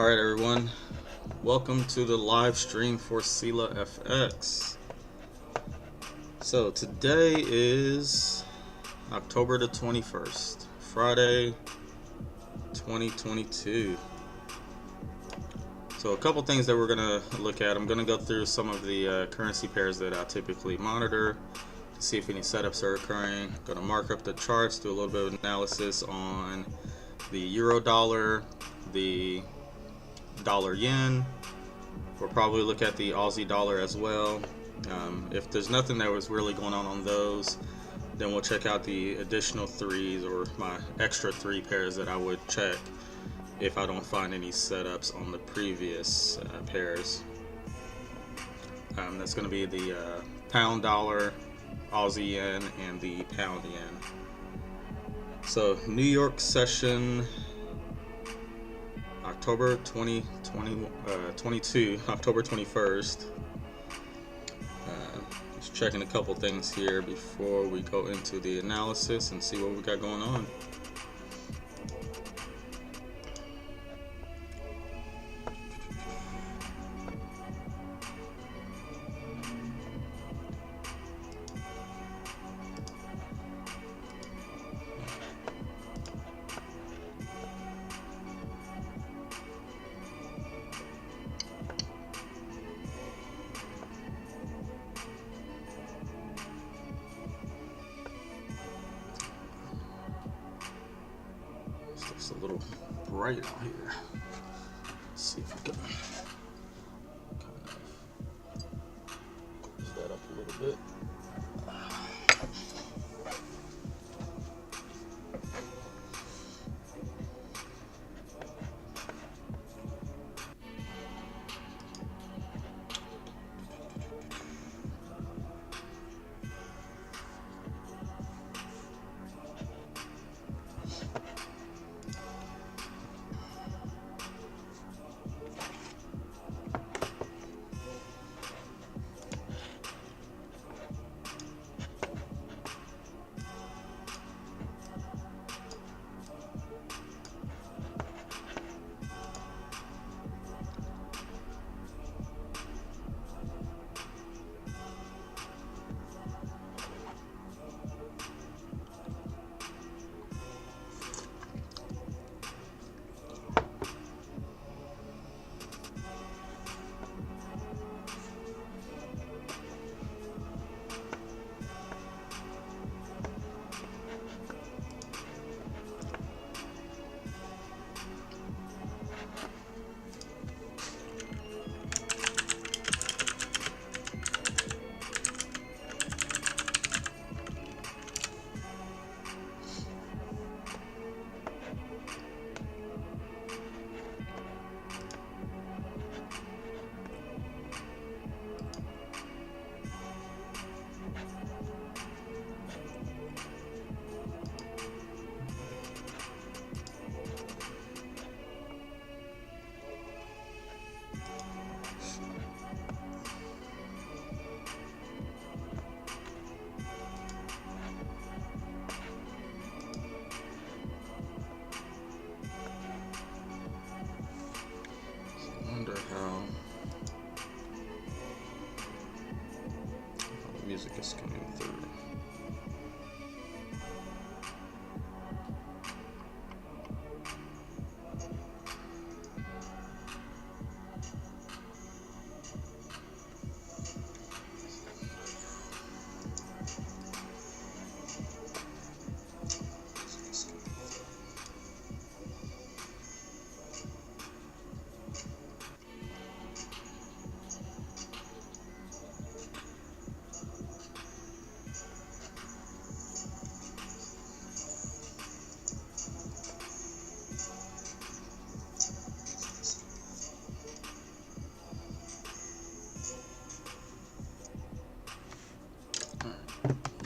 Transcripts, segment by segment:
Alright everyone, welcome to the live stream for SyllaFX. So today is October the 21st, Friday 2022. So a couple things that we're going to look at. I'm going to go through some of the currency pairs that I typically monitor to see if any setups are occurring. I'm going to mark up the charts, do a little bit of analysis on the euro dollar, the dollar yen. We'll probably look at the Aussie dollar as well. If there's nothing that was really going on those, then we'll check out the additional threes or my extra three pairs that I would check if I don't find any setups on the previous pairs. That's going to be the pound dollar, Aussie yen, and the pound yen. So New York session October 2022, October 21st. Just checking a couple things here before we go into the analysis and see what we got going on. It's a little bright out here. Let's see if we can kind of push that up a little bit. How the music is coming through.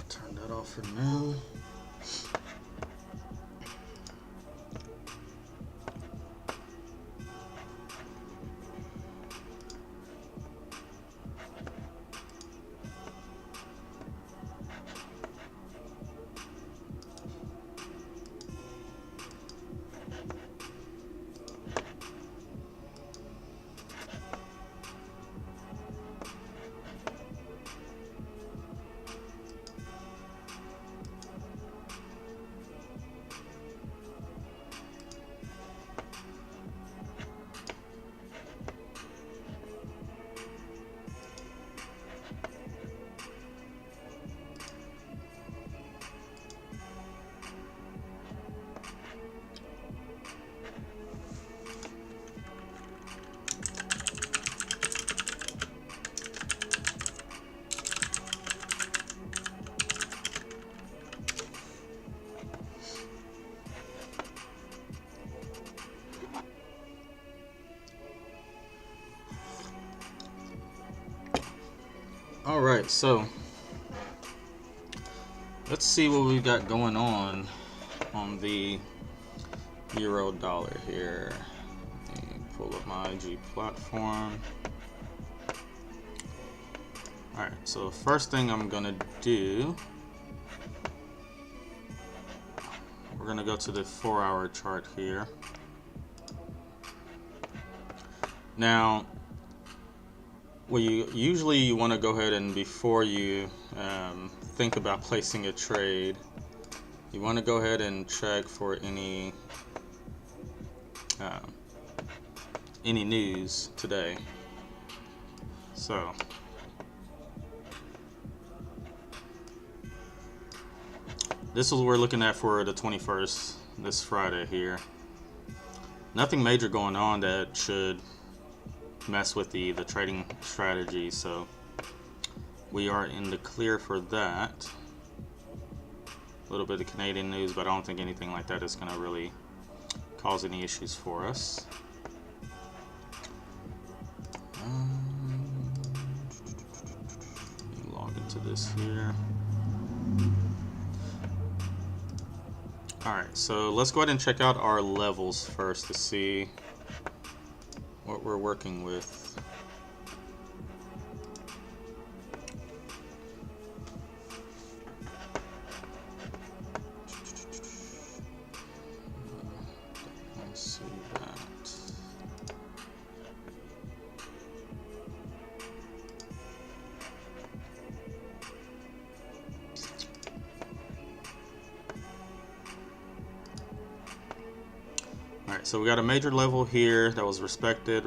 Turn that off for now. All right, so let's see what we've got going on the euro dollar here. Let me pull up my IG platform. All right, so first thing I'm gonna do, we're gonna go to the 4-hour chart here. Now, well, you want to go ahead and before you think about placing a trade, you want to go ahead and check for any news today. So this is what we're looking at for the 21st, this Friday here. Nothing major going on that should mess with the trading strategy, so we are in the clear for that. A little bit of Canadian news, but I don't think anything like that is going to really cause any issues for us. Let me log into this here. Alright, so let's go ahead and check out our levels first to see what we're working with. Let's see that. Alright, so we got a major level here that was respected,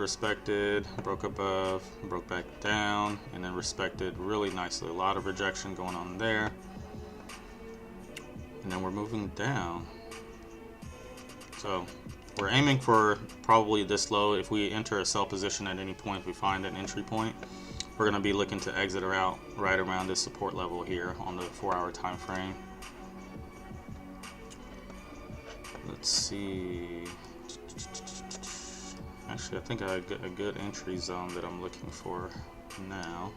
broke above, broke back down, and then respected really nicely. A lot of rejection going on there. And then we're moving down. So we're aiming for probably this low. If we enter a sell position at any point, if we find an entry point, we're going to be looking to exit out right around this support level here on the 4-hour time frame. Let's see. Actually, I think I got a good entry zone that I'm looking for now.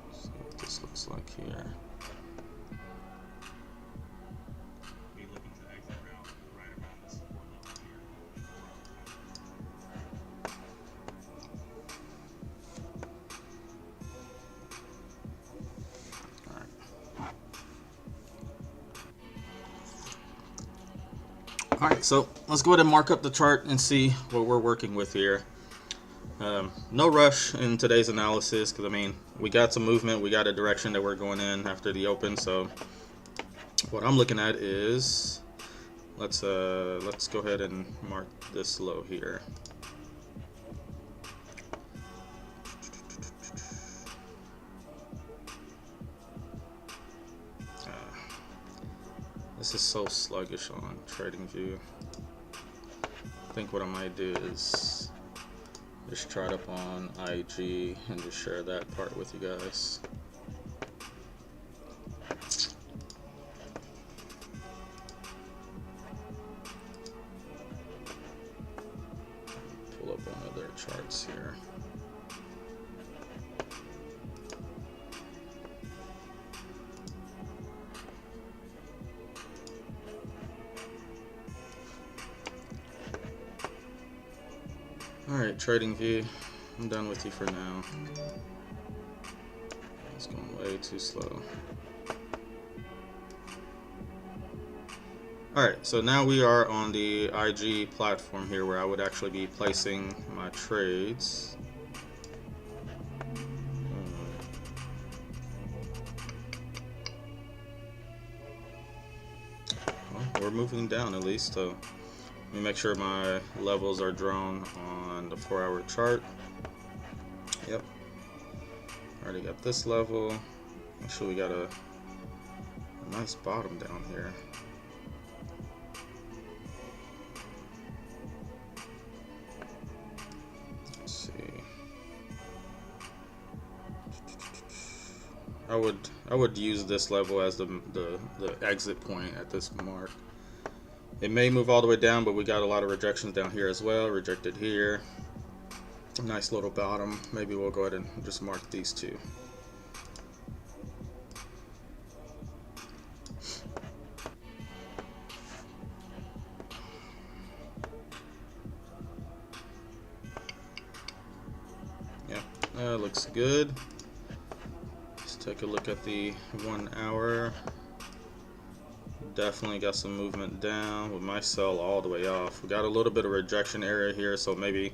Let's see what this looks like here. Be looking to exit right around this support level here. Alright, so let's go ahead and mark up the chart and see what we're working with here. No rush in today's analysis because, I mean, we got some movement, we got a direction that we're going in after the open. So what I'm looking at is, let's go ahead and mark this low here. This is so sluggish on TradingView. I think what I might do is just try it up on IG and just share that part with you guys. Pull up one of their charts here. Alright, TradingView, I'm done with you for now. It's going way too slow. Alright, so now we are on the IG platform here where I would actually be placing my trades. Well, we're moving down at least, so let me make sure my levels are drawn on the 4-hour chart. Yep. Already got this level. Make sure we got a nice bottom down here. Let's see. I would use this level as the exit point at this mark. It may move all the way down, but we got a lot of rejections down here as well. Rejected here. Nice little bottom. Maybe we'll go ahead and just mark these two. Yeah, looks good. Let's take a look at the 1 hour. Definitely got some movement down with my sell all the way off. We got a little bit of rejection area here, so maybe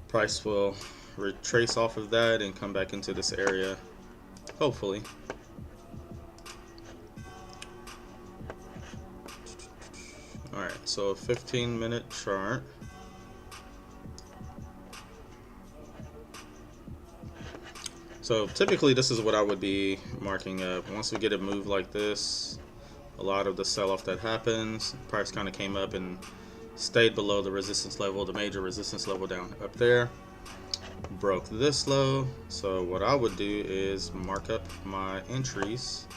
price will retrace off of that and come back into this area, hopefully. Alright, so a 15-minute chart. So typically this is what I would be marking up. Once we get a move like this, a lot of the sell-off that happens, price kind of came up and stayed below the resistance level, the major resistance level down up there, broke this low. So what I would do is mark up my entries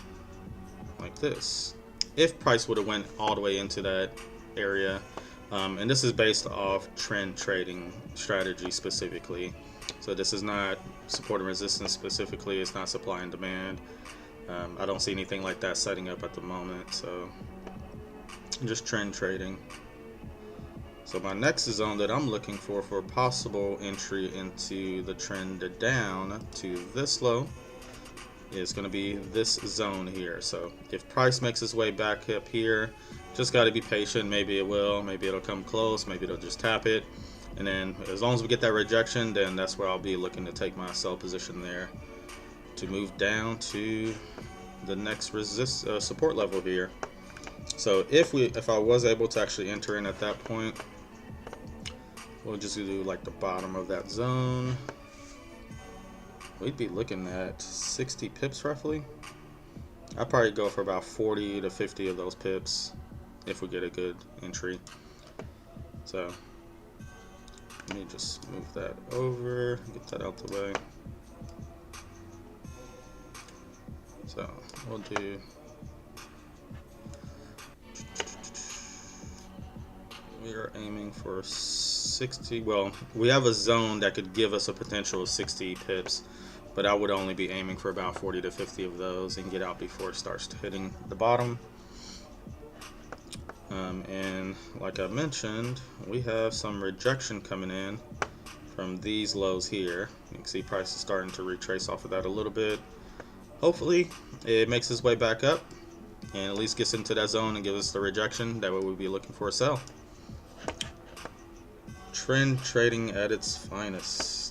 like this. If price would have went all the way into that area, and this is based off trend trading strategy specifically. So this is not support and resistance specifically, it's not supply and demand. I don't see anything like that setting up at the moment, so just trend trading. So my next zone that I'm looking for possible entry into the trend down to this low is going to be this zone here. So if price makes its way back up here, just got to be patient. Maybe it will, maybe it'll come close, maybe it'll just tap it, and then as long as we get that rejection, then that's where I'll be looking to take my sell position there to move down to the next support level here. So if I was able to actually enter in at that point, we'll just do like the bottom of that zone. We'd be looking at 60 pips roughly. I'd probably go for about 40 to 50 of those pips if we get a good entry. So let me just move that over, get that out the way. So we'll do, we are aiming for 60. Well, we have a zone that could give us a potential of 60 pips, but I would only be aiming for about 40 to 50 of those and get out before it starts hitting the bottom. And like I mentioned, we have some rejection coming in from these lows here. You can see price is starting to retrace off of that a little bit. Hopefully it makes its way back up and at least gets into that zone and gives us the rejection. That way we'll be looking for a sell. Trend trading at its finest.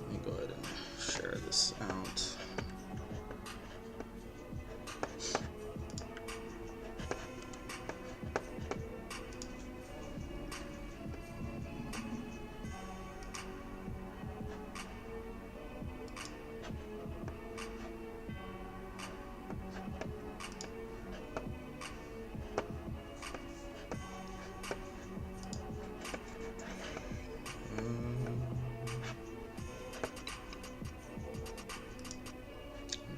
Let me go ahead and share this out.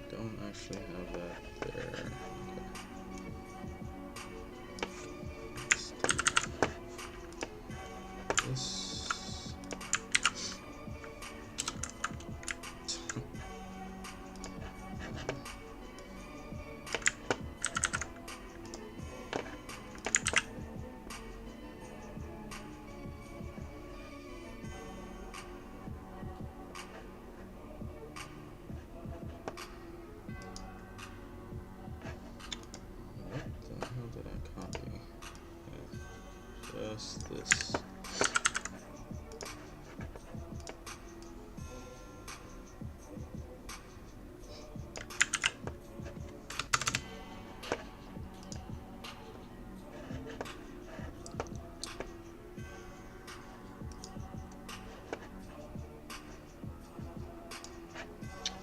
Don't actually have that there. Okay. This. Did I copy? Yeah, just this.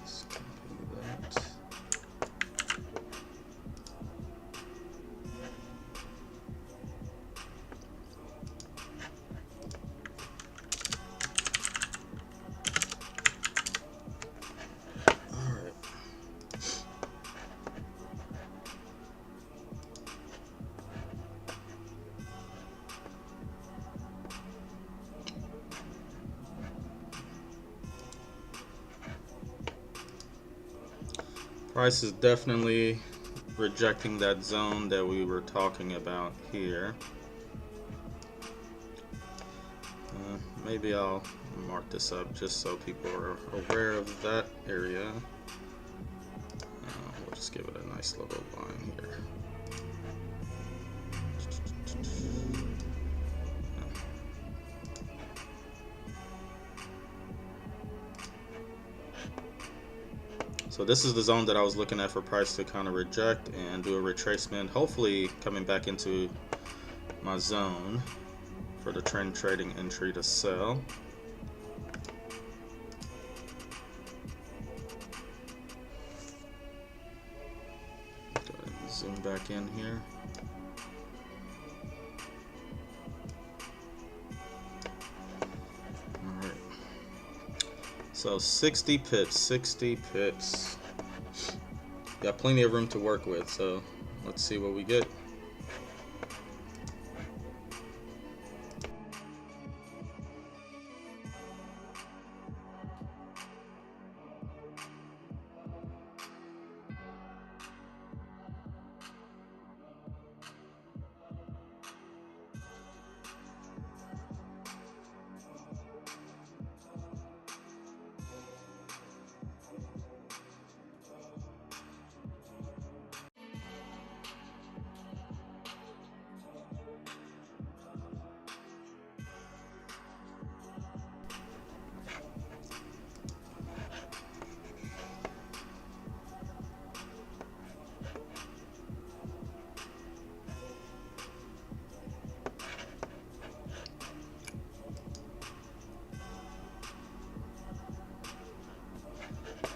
Let's copy that. Price is definitely rejecting that zone that we were talking about here. Maybe I'll mark this up just so people are aware of that area. We'll just give it a nice little line here. So this is the zone that I was looking at for price to kind of reject and do a retracement, hopefully coming back into my zone for the trend trading entry to sell. Go ahead and zoom back in here. Alright. So 60 pips. Got plenty of room to work with, so let's see what we get.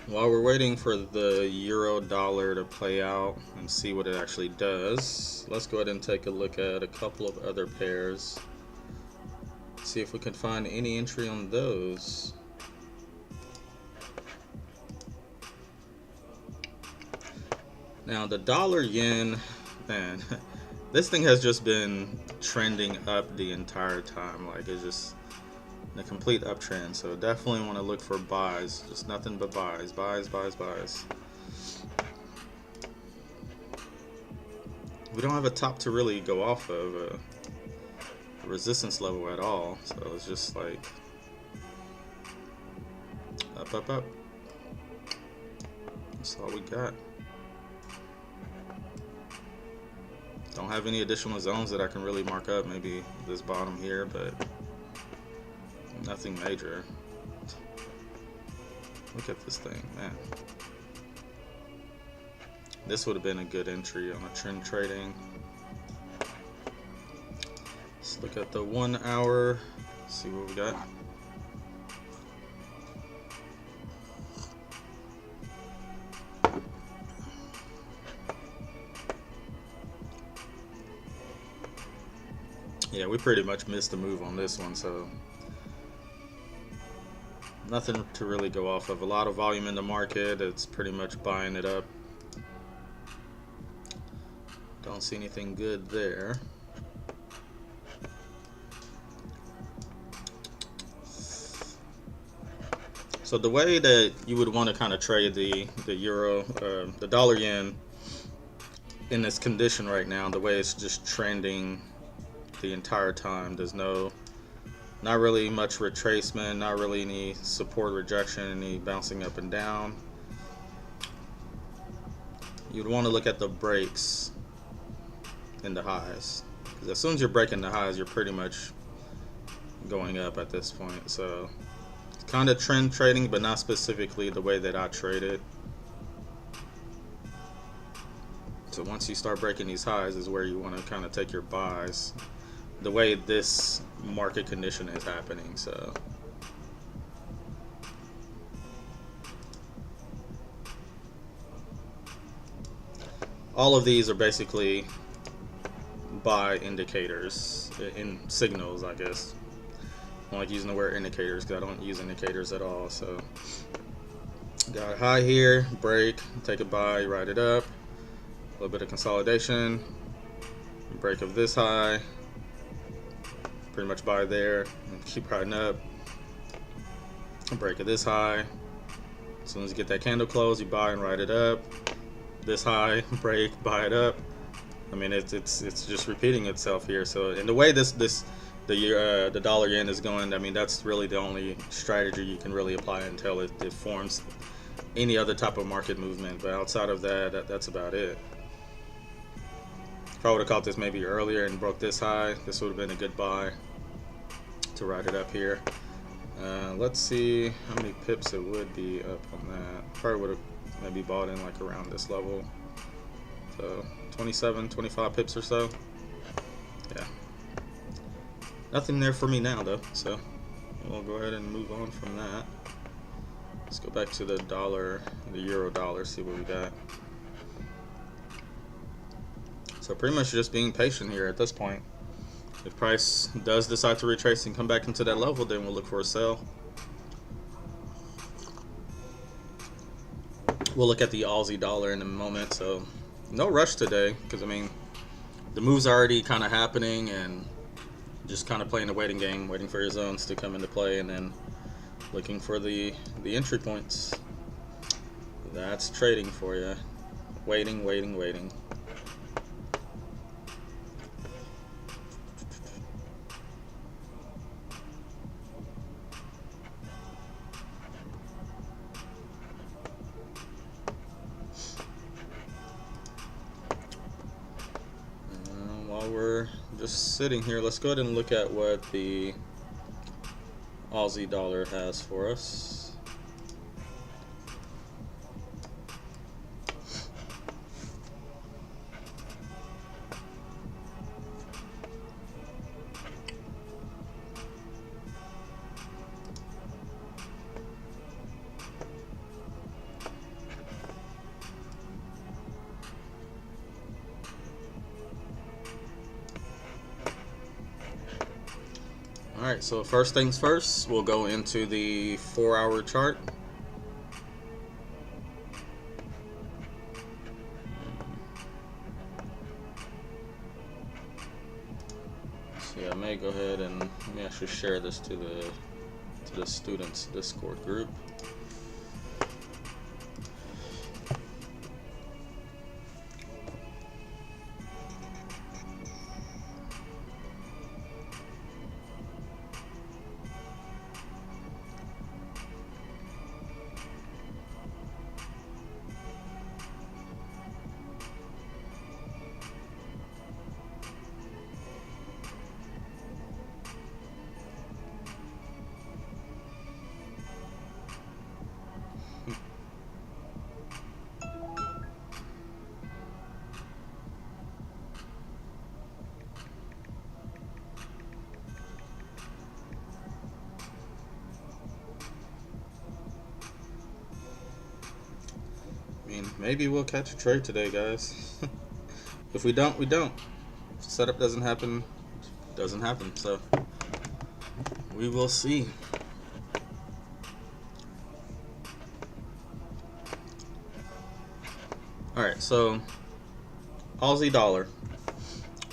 While we're waiting for the euro dollar to play out and see what it actually does, let's go ahead and take a look at a couple of other pairs. See if we can find any entry on those. Now the dollar yen, man, this thing has just been trending up the entire time. Like, it's just a complete uptrend, so definitely want to look for buys. Just nothing but buys. We don't have a top to really go off of, a resistance level at all, so it's just like up. That's all we got. Don't have any additional zones that I can really mark up. Maybe this bottom here, but nothing major. Look at this thing, man. This would have been a good entry on a trend trading. Let's look at the 1 hour, see what we got. Yeah, we pretty much missed the move on this one, so nothing to really go off of. A lot of volume in the market. It's pretty much buying it up. Don't see anything good there. So the way that you would want to kind of trade the euro, the dollar yen in this condition right now, the way it's just trending the entire time. There's not really much retracement, not really any support rejection, any bouncing up and down. You'd want to look at the breaks in the highs, because as soon as you're breaking the highs, you're pretty much going up at this point. So it's kind of trend trading, but not specifically the way that I trade it. So once you start breaking these highs is where you want to kind of take your buys, the way this market condition is happening. So all of these are basically buy indicators, in signals, I guess. I don't like using the word indicators because I don't use indicators at all. So got a high here, break, take a buy, ride it up, a little bit of consolidation, break of this high, pretty much buy there and keep riding up, break of this high. As soon as you get that candle close, you buy and ride it up. this high, break, buy it up. I mean, it's just repeating itself here. So in the way the dollar yen is going, I mean, that's really the only strategy you can really apply until it forms any other type of market movement. But outside of that, that's about it. If I would have caught this maybe earlier and broke this high, this would have been a good buy to ride it up here. Let's see how many pips it would be up on that. Probably would have maybe bought in like around this level. So 27, 25 pips or so. Yeah. Nothing there for me now though, so we'll go ahead and move on from that. Let's go back to the dollar, the euro dollar, see what we got. So pretty much just being patient here at this point. If price does decide to retrace and come back into that level, then we'll look for a sell. We'll look at the Aussie dollar in a moment. So no rush today, because I mean the moves are already kind of happening, and just kind of playing the waiting game, waiting for your zones to come into play, and then looking for the entry points. That's trading for you. Waiting, waiting, waiting. While we're just sitting here, let's go ahead and look at what the Aussie dollar has for us. Alright, so first things first, we'll go into the 4-hour chart. So I may go ahead and let me actually share this to the students Discord group. I mean, maybe we'll catch a trade today, guys. If we don't, we don't. If the setup doesn't happen, it doesn't happen. So we will see. Alright, so Aussie dollar.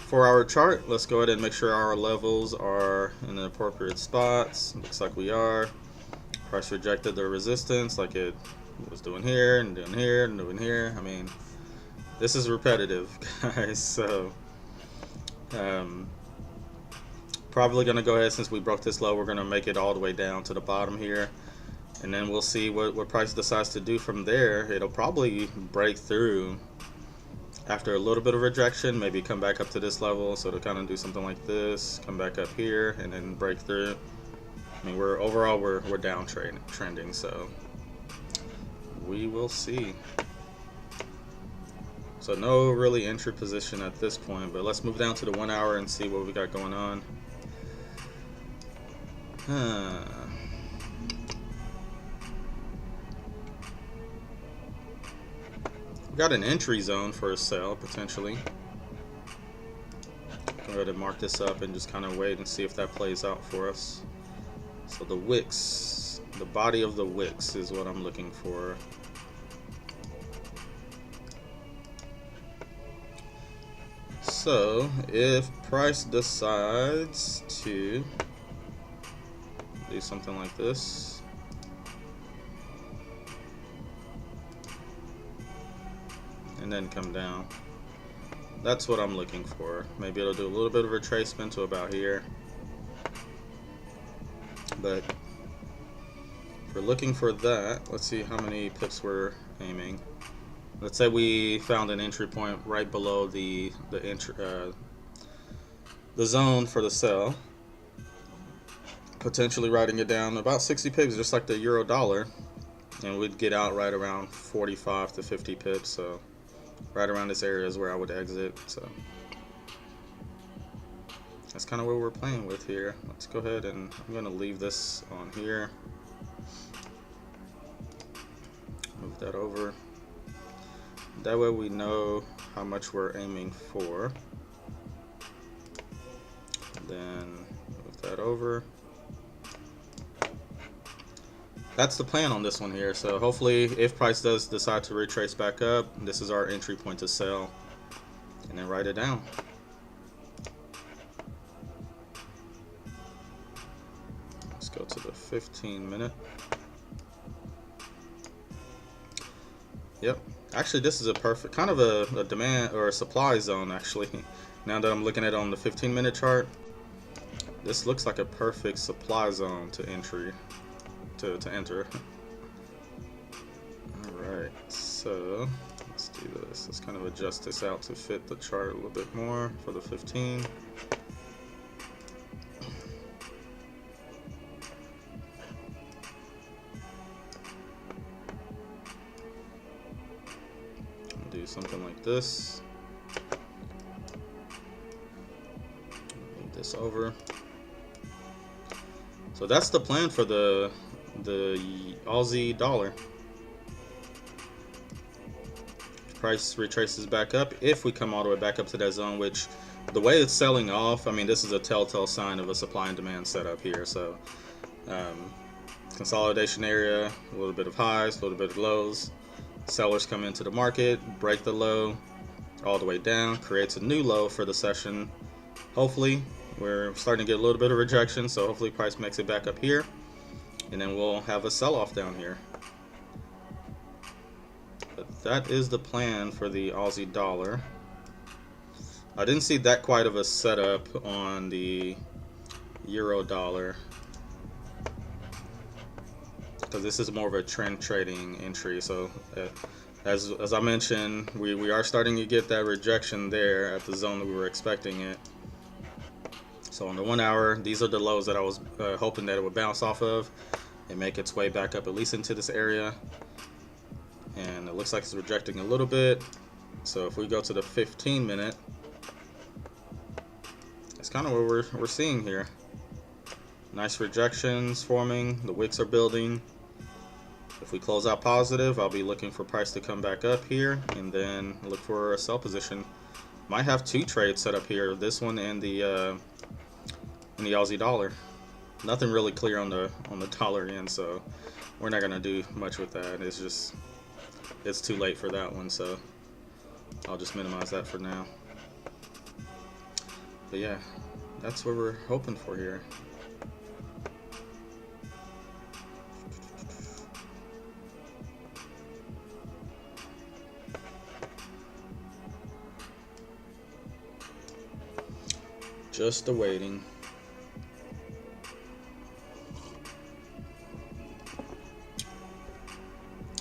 4-hour chart. Let's go ahead and make sure our levels are in the appropriate spots. Looks like we are. Price rejected the resistance like it was doing here and doing here and doing here. I mean, this is repetitive, guys. So probably gonna go ahead, since we broke this low, we're gonna make it all the way down to the bottom here, and then we'll see what price decides to do from there. It'll probably break through after a little bit of rejection, maybe come back up to this level, so to kind of do something like this, come back up here and then break through. I mean, we're down trending, so we will see. So no really entry position at this point, but let's move down to the 1 hour and see what we got going on. We got an entry zone for a sell potentially. Go ahead and mark this up and just kind of wait and see if that plays out for us. So the wicks, the body of the wicks is what I'm looking for. So if price decides to do something like this, and then come down. That's what I'm looking for. Maybe it'll do a little bit of retracement to about here. But if we're looking for that, let's see how many pips we're aiming. Let's say we found an entry point right below the zone for the sell. Potentially writing it down about 60 pips, just like the euro dollar, and we'd get out right around 45 to 50 pips. So right around this area is where I would exit. So that's kind of what we're playing with here. Let's go ahead and I'm going to leave this on here. Move that over. That way we know how much we're aiming for. Then move that over. That's the plan on this one here. So hopefully if price does decide to retrace back up, this is our entry point to sell, and then write it down. Let's go to the 15-minute. Yep, actually this is a perfect kind of a demand or a supply zone actually. Now that I'm looking at it on the 15-minute chart, this looks like a perfect supply zone to enter. Alright, so let's do this. Let's kind of adjust this out to fit the chart a little bit more for the 15. Do something like this. Move this over. So that's the plan for the Aussie dollar. Price retraces back up if we come all the way back up to that zone, which the way it's selling off, I mean, this is a telltale sign of a supply and demand setup here. So consolidation area, a little bit of highs, a little bit of lows. Sellers come into the market, break the low all the way down, creates a new low for the session. Hopefully we're starting to get a little bit of rejection, so hopefully price makes it back up here, and then we'll have a sell-off down here. But that is the plan for the Aussie dollar. I didn't see that quite of a setup on the euro dollar, because this is more of a trend trading entry. So as I mentioned, we are starting to get that rejection there at the zone that we were expecting it. So on the 1 hour, these are the lows that I was hoping that it would bounce off of and make its way back up at least into this area. And it looks like it's rejecting a little bit. So if we go to the 15-minute, that's kind of what we're seeing here. Nice rejections forming, the wicks are building. If we close out positive, I'll be looking for price to come back up here and then look for a sell position. Might have two trades set up here, this one and the Aussie dollar. Nothing really clear on the dollar end, so we're not gonna do much with that. It's too late for that one, so I'll just minimize that for now. But yeah, that's what we're hoping for here. Just awaiting.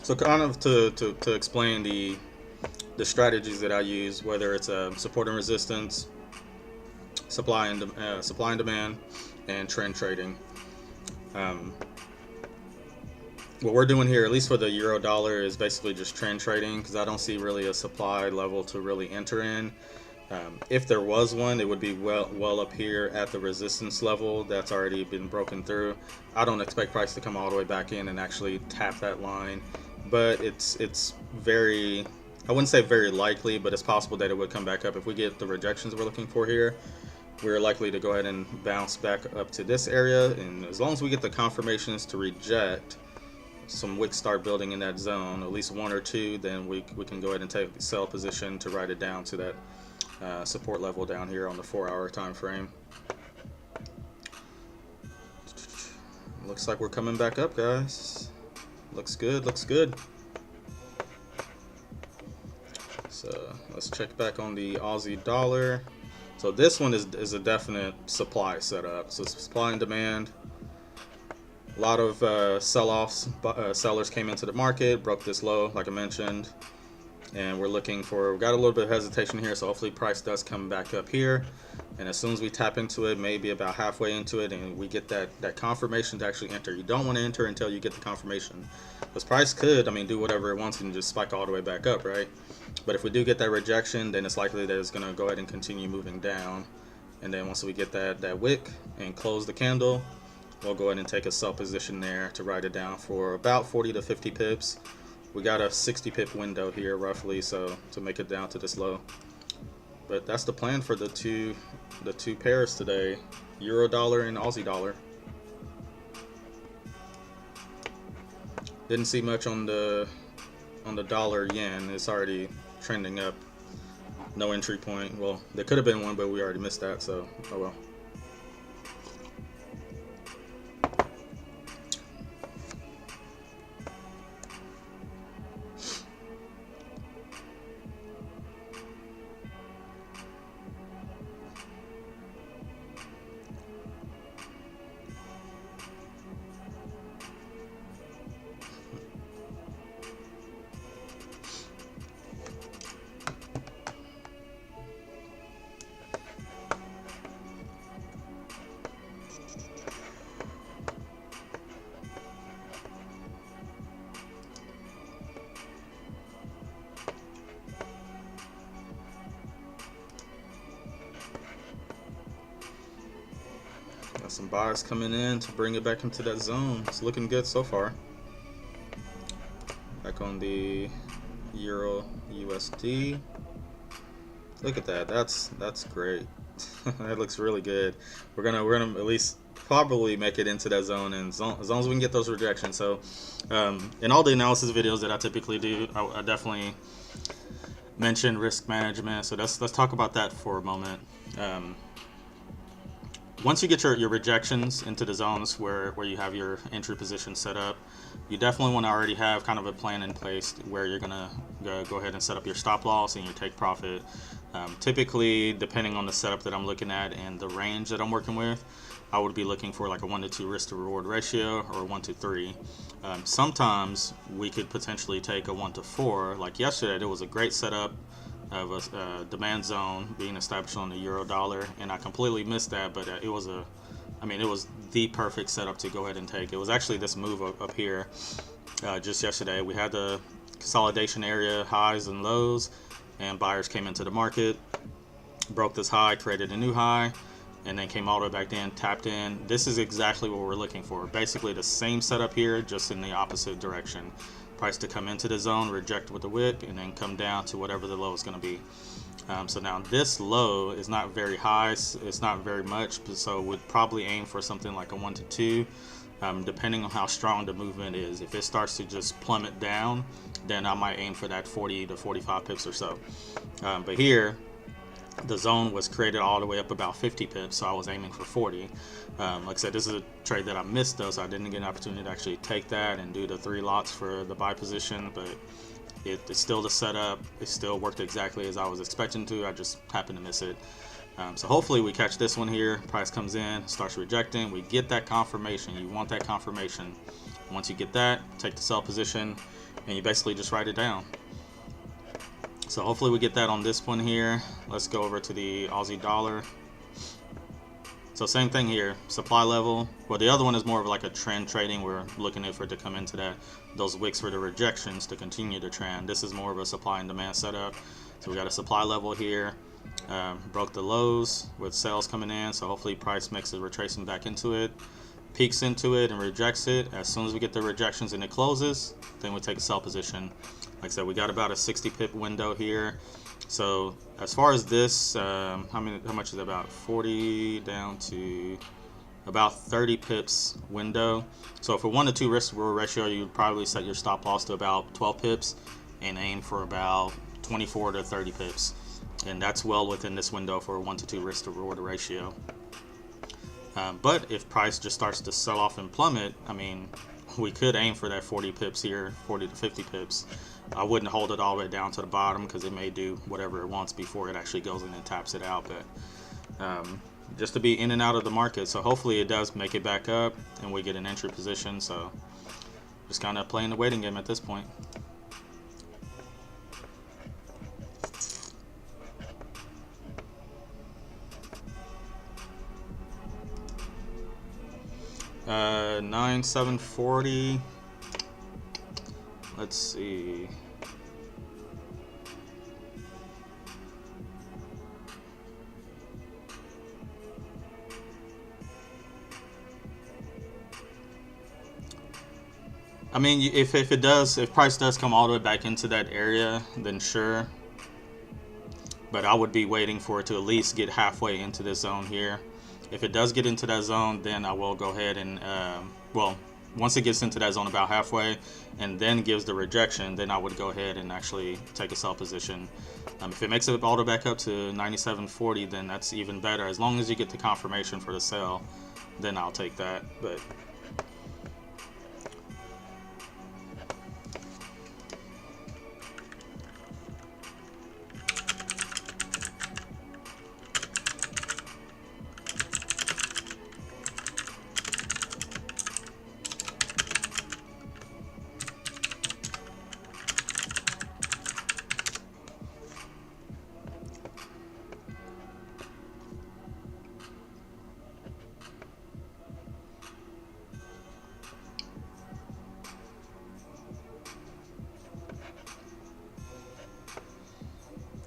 So kind of to explain the strategies that I use, whether it's support and resistance, supply and demand, and trend trading. What we're doing here, at least for the euro dollar, is basically just trend trading, because I don't see really a supply level to really enter in. If there was one, it would be well up here at the resistance level that's already been broken through. I don't expect price to come all the way back in and actually tap that line, but it's very, I wouldn't say very likely, but it's possible that it would come back up. If we get the rejections we're looking for here, we're likely to go ahead and bounce back up to this area, and as long as we get the confirmations to reject, some wicks start building in that zone, at least one or two, then we can go ahead and take the sell position to write it down to that support level down here on the 4-hour time frame. Looks like we're coming back up, guys. Looks good, looks good. So let's check back on the Aussie dollar. So this one is a definite supply setup. So supply and demand. A lot of sell-offs. Sellers came into the market, broke this low, like I mentioned, and we're looking for. We've got a little bit of hesitation here, so hopefully price does come back up here. And as soon as we tap into it, maybe about halfway into it, and we get that confirmation to actually enter. You don't want to enter until you get the confirmation, because price could, I mean, do whatever it wants and just spike all the way back up, right? But if we do get that rejection, then it's likely that it's going to go ahead and continue moving down. And then once we get that wick and close the candle, we'll go ahead and take a sell position there to write it down for about 40 to 50 pips. We got a 60 pip window here roughly, so to make it down to this low. But that's the plan for the two pairs today, Euro dollar and Aussie dollar. Didn't see much on the dollar yen. It's already trending up. No entry point. Well, there could have been one, but we already missed that, so oh well. Got some buyers coming in to bring it back into that zone. It's looking good so far. Back on the Euro USD. Look at that. That's great. That looks really good. We're gonna at least probably make it into that zone, and as long as we can get those rejections. So in all the analysis videos that I typically do, I definitely mention risk management. So let's talk about that for a moment. Once you get your rejections into the zones where you have your entry position set up, you definitely want to already have kind of a plan in place where you're gonna go ahead and set up your stop loss and your take profit. Typically, depending on the setup that I'm looking at and the range that I'm working with, I would be looking for like a 1 to 2 risk to reward ratio or 1 to 3. Sometimes we could potentially take a 1 to 4. Like yesterday, there was a great setup of a demand zone being established on the euro dollar, and I completely missed that, but it was the perfect setup to go ahead and take. It was actually this move up here just yesterday. We had the consolidation area highs and lows, and buyers came into the market, broke this high, created a new high, and then came all the way back in, tapped in. This is exactly what we're looking for. Basically the same setup here, just in the opposite direction. Price to come into the zone, reject with the wick, and then come down to whatever the low is going to be. So now this low is not very high, it's not very much, so we'd probably aim for something like a 1 to 2, depending on how strong the movement is. If it starts to just plummet down, then I might aim for that 40 to 45 pips or so. But here, the zone was created all the way up about 50 pips, so I was aiming for 40. Like I said, this is a trade that I missed though, so I didn't get an opportunity to actually take that and do the 3 lots for the buy position, but it's still the setup. It still worked exactly as I was expecting to. I just happened to miss it. So hopefully we catch this one here. Price comes in, starts rejecting. We get that confirmation. You want that confirmation. Once you get that, take the sell position, and you basically just write it down. So hopefully we get that on this one here. Let's go over to the Aussie dollar. So same thing here, supply level. Well, the other one is more of like a trend trading. We're looking for it to come into those wicks for the rejections to continue the trend. This is more of a supply and demand setup. So we got a supply level here. Broke the lows with sales coming in. So hopefully price makes a retracement back into it, peaks into it and rejects it. As soon as we get the rejections and it closes, then we take a sell position. Like I said, we got about a 60 pip window here. So as far as this, how much is it? About 40 down to about 30 pips window. So for 1 to 2 risk reward ratio, you would probably set your stop loss to about 12 pips and aim for about 24 to 30 pips. And that's well within this window for a 1 to 2 risk to reward ratio. But if price just starts to sell off and plummet, I mean, we could aim for that 40 pips here, 40 to 50 pips. I wouldn't hold it all the way down to the bottom because it may do whatever it wants before it actually goes in and taps it out. But just to be in and out of the market. So hopefully it does make it back up and we get an entry position. So just kind of playing the waiting game at this point. Uh, 9,740. Let's see. I mean, if price does come all the way back into that area, then sure. But I would be waiting for it to at least get halfway into this zone here. If it does get into that zone, then I will go ahead and, well, once it gets into that zone about halfway and then gives the rejection, then I would go ahead and actually take a sell position. If it makes it all the way back up to 97.40, then that's even better. As long as you get the confirmation for the sell, then I'll take that. But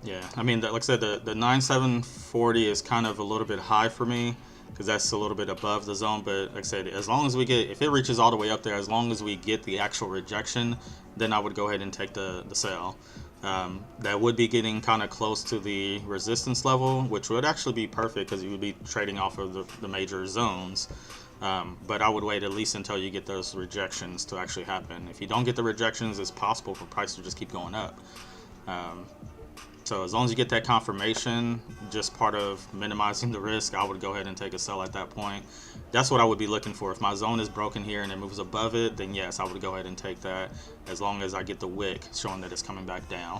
yeah, I mean, like I said, the 9,740 is kind of a little bit high for me because that's a little bit above the zone. But like I said, as long as we get, if it reaches all the way up there, as long as we get the actual rejection, then I would go ahead and take the sell. That would be getting kind of close to the resistance level, which would actually be perfect because you would be trading off of the major zones. But I would wait at least until you get those rejections to actually happen. If you don't get the rejections, it's possible for price to just keep going up. So as long as you get that confirmation, just part of minimizing the risk, I would go ahead and take a sell at that point. That's what I would be looking for. If my zone is broken here and it moves above it, then yes, I would go ahead and take that as long as I get the wick showing that it's coming back down.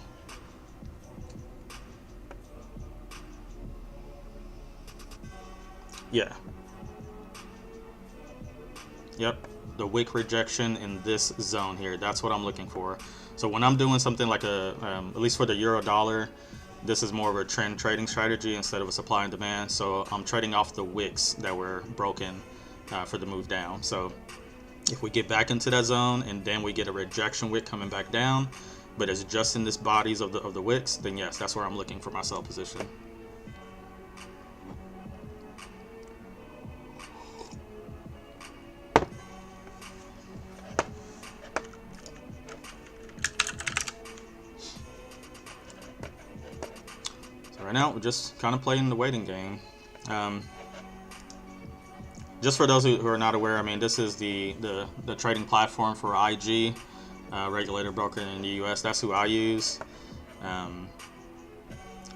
Yeah. Yep. The wick rejection in this zone here. That's what I'm looking for. So when I'm doing something like at least for the euro dollar, this is more of a trend trading strategy instead of a supply and demand. So I'm trading off the wicks that were broken for the move down. So if we get back into that zone and then we get a rejection wick coming back down, but it's just in this bodies of the wicks, then yes, that's where I'm looking for my sell position. Right now, we're just kind of playing the waiting game. Just for those who are not aware, I mean, this is the trading platform for IG, regulated broker in the US. That's who I use. I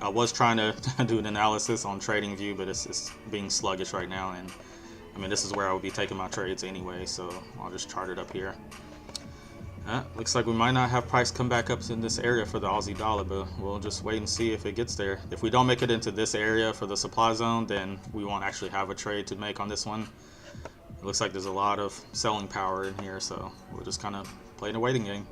was trying to do an analysis on TradingView, but it's being sluggish right now. And I mean, this is where I would be taking my trades anyway, so I'll just chart it up here. Looks like we might not have price come back up in this area for the Aussie dollar, but we'll just wait and see if it gets there. If we don't make it into this area for the supply zone, then we won't actually have a trade to make on this one. It looks like there's a lot of selling power in here, so we'll just kind of play in a waiting game.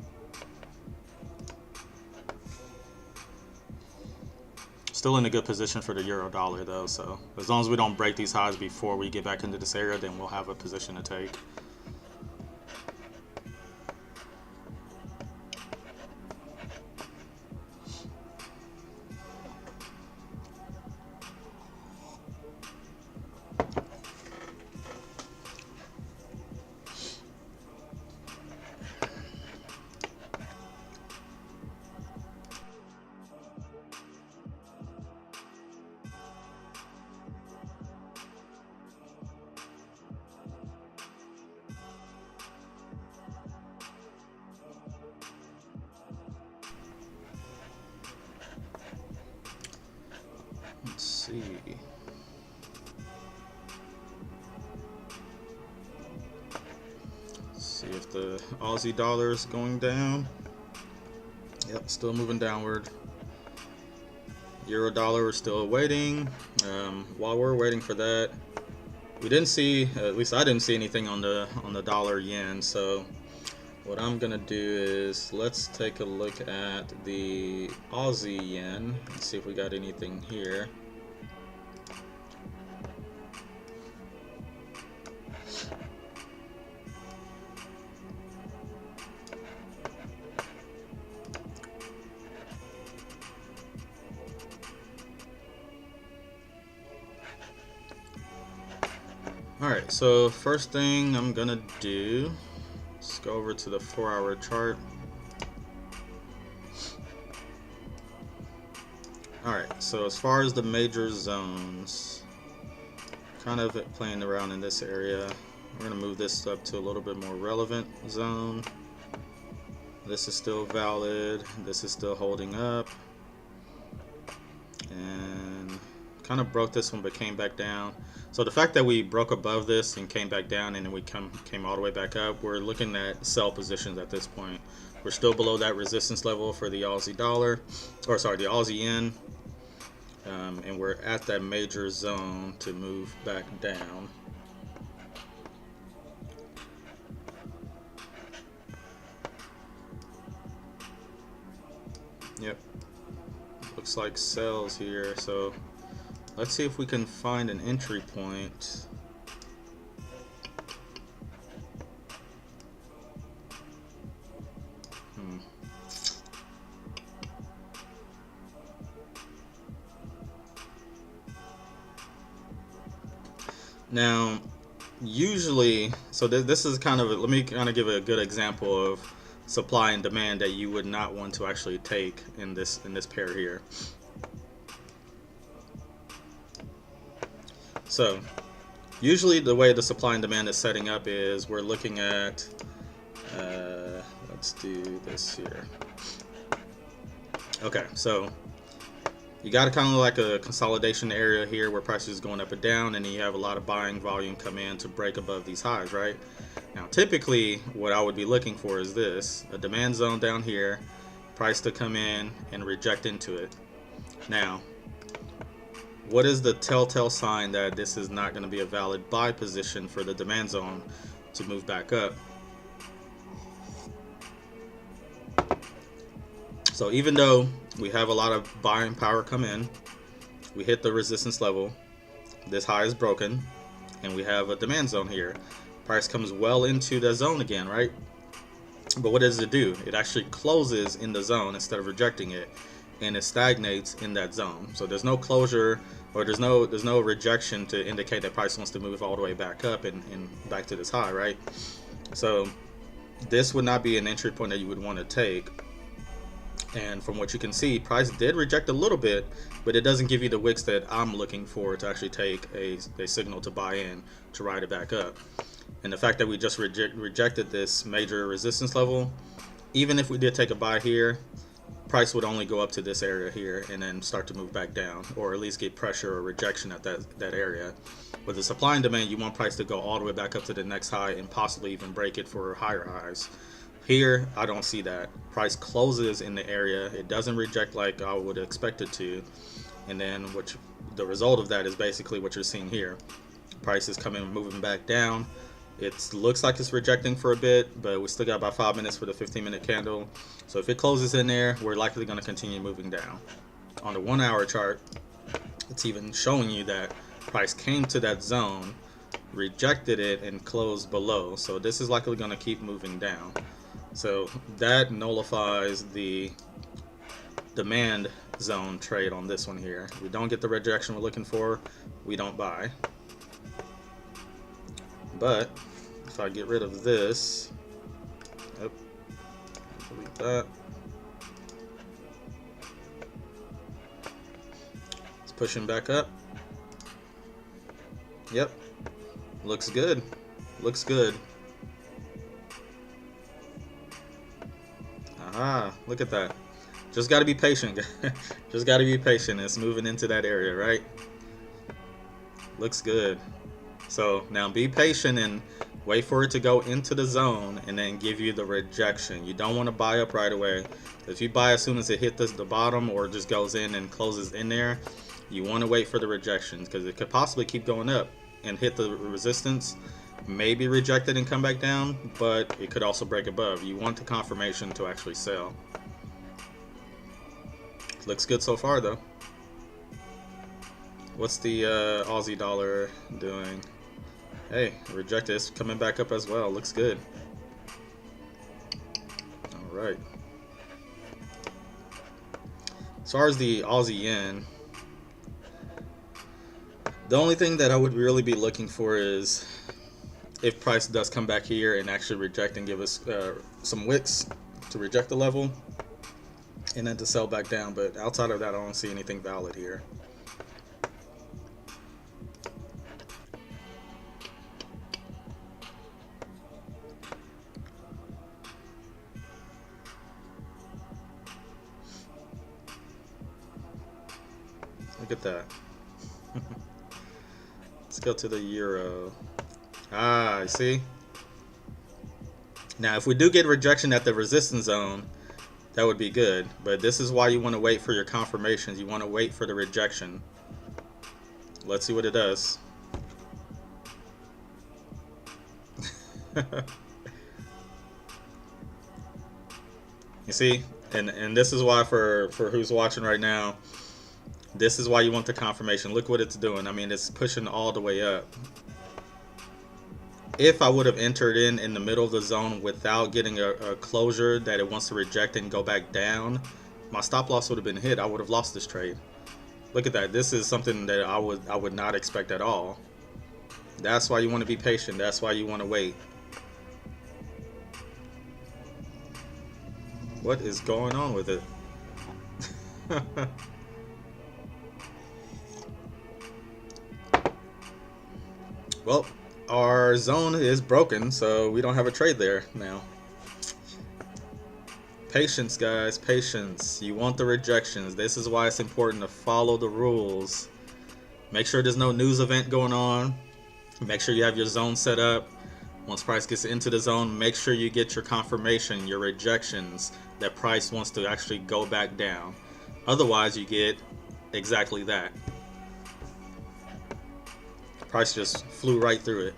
Still in a good position for the euro dollar though, so as long as we don't break these highs before we get back into this area, then we'll have a position to take. Let's see. See if the Aussie dollar is going down. Yep, still moving downward. Euro dollar, we're still waiting. While we're waiting for that, we didn't see, at least I didn't see anything on the dollar yen. So what I'm gonna do is let's take a look at the Aussie yen and see if we got anything here. Alright, so first thing I'm gonna do, let's go over to the 4-hour chart. Alright, so as far as the major zones, kind of playing around in this area, we're gonna move this up to a little bit more relevant zone. This is still valid, this is still holding up, and kind of broke this one but came back down. So the fact that we broke above this and came back down and then we came all the way back up, we're looking at sell positions at this point. We're still below that resistance level for the Aussie dollar, or sorry, the Aussie yen, and we're at that major zone to move back down. Yep, looks like sells here, so let's see if we can find an entry point. Now, usually, so this is kind of, let me kind of give a good example of supply and demand that you would not want to actually take in this pair here. So usually the way the supply and demand is setting up is we're looking at, let's do this here. Okay, so you got kind of like a consolidation area here where prices is going up and down, and then you have a lot of buying volume come in to break above these highs, right? Now typically what I would be looking for is this, a demand zone down here, price to come in and reject into it. Now, what is the telltale sign that this is not going to be a valid buy position for the demand zone to move back up? So even though we have a lot of buying power come in, we hit the resistance level, this high is broken, and we have a demand zone here. Price comes well into the zone again, right? But what does it do? It actually closes in the zone instead of rejecting it, and it stagnates in that zone. So there's no closure, or there's no rejection to indicate that price wants to move all the way back up and back to this high, right? So this would not be an entry point that you would want to take. And from what you can see, price did reject a little bit, but it doesn't give you the wicks that I'm looking for to actually take a signal to buy in to ride it back up. And the fact that we just rejected this major resistance level, even if we did take a buy here, price would only go up to this area here and then start to move back down, or at least get pressure or rejection at that area. With the supply and demand, you want price to go all the way back up to the next high and possibly even break it for higher highs. Here, I don't see that. Price closes in the area. It doesn't reject like I would expect it to. And then the result of that is basically what you're seeing here. Price is coming, moving back down. It looks like it's rejecting for a bit, but we still got about 5 minutes for the 15-minute candle. So if it closes in there, we're likely going to continue moving down. On the 1-hour chart, it's even showing you that price came to that zone, rejected it, and closed below. So this is likely going to keep moving down. So that nullifies the demand zone trade on this one here. We don't get the rejection we're looking for, we don't buy. But if I get rid of this, delete that. It's pushing back up. Yep, looks good. Looks good. Aha, look at that. Just got to be patient. Just got to be patient. It's moving into that area, right? Looks good. So now be patient, and Wait for it to go into the zone and then give you the rejection. You don't want to buy up right away. If you buy as soon as it hits the bottom or just goes in and closes in there, you want to wait for the rejections, because it could possibly keep going up and hit the resistance, maybe reject it and come back down, but it could also break above. You want the confirmation to actually sell. Looks good so far though. What's the Aussie dollar doing? Hey, rejected. It's coming back up as well. Looks good. All right. As far as the Aussie yen, the only thing that I would really be looking for is if price does come back here and actually reject and give us some wicks to reject the level, and then to sell back down. But outside of that, I don't see anything valid here. Look at that. Let's go to the euro. Ah, you see? Now, if we do get rejection at the resistance zone, that would be good. But this is why you want to wait for your confirmations. You want to wait for the rejection. Let's see what it does. You see? And this is why for who's watching right now, this is why you want the confirmation. Look what it's doing. I mean, it's pushing all the way up. If I would have entered in the middle of the zone without getting a closure that it wants to reject and go back down, my stop loss would have been hit. I would have lost this trade. Look at that. This is something that I would not expect at all. That's why you want to be patient. That's why you want to wait. What is going on with it? Well, our zone is broken, so we don't have a trade there now. Patience, guys, patience. You want the rejections. This is why it's important to follow the rules. Make sure there's no news event going on. Make sure you have your zone set up. Once price gets into the zone, make sure you get your confirmation, your rejections, that price wants to actually go back down. Otherwise, you get exactly that. Price just flew right through it.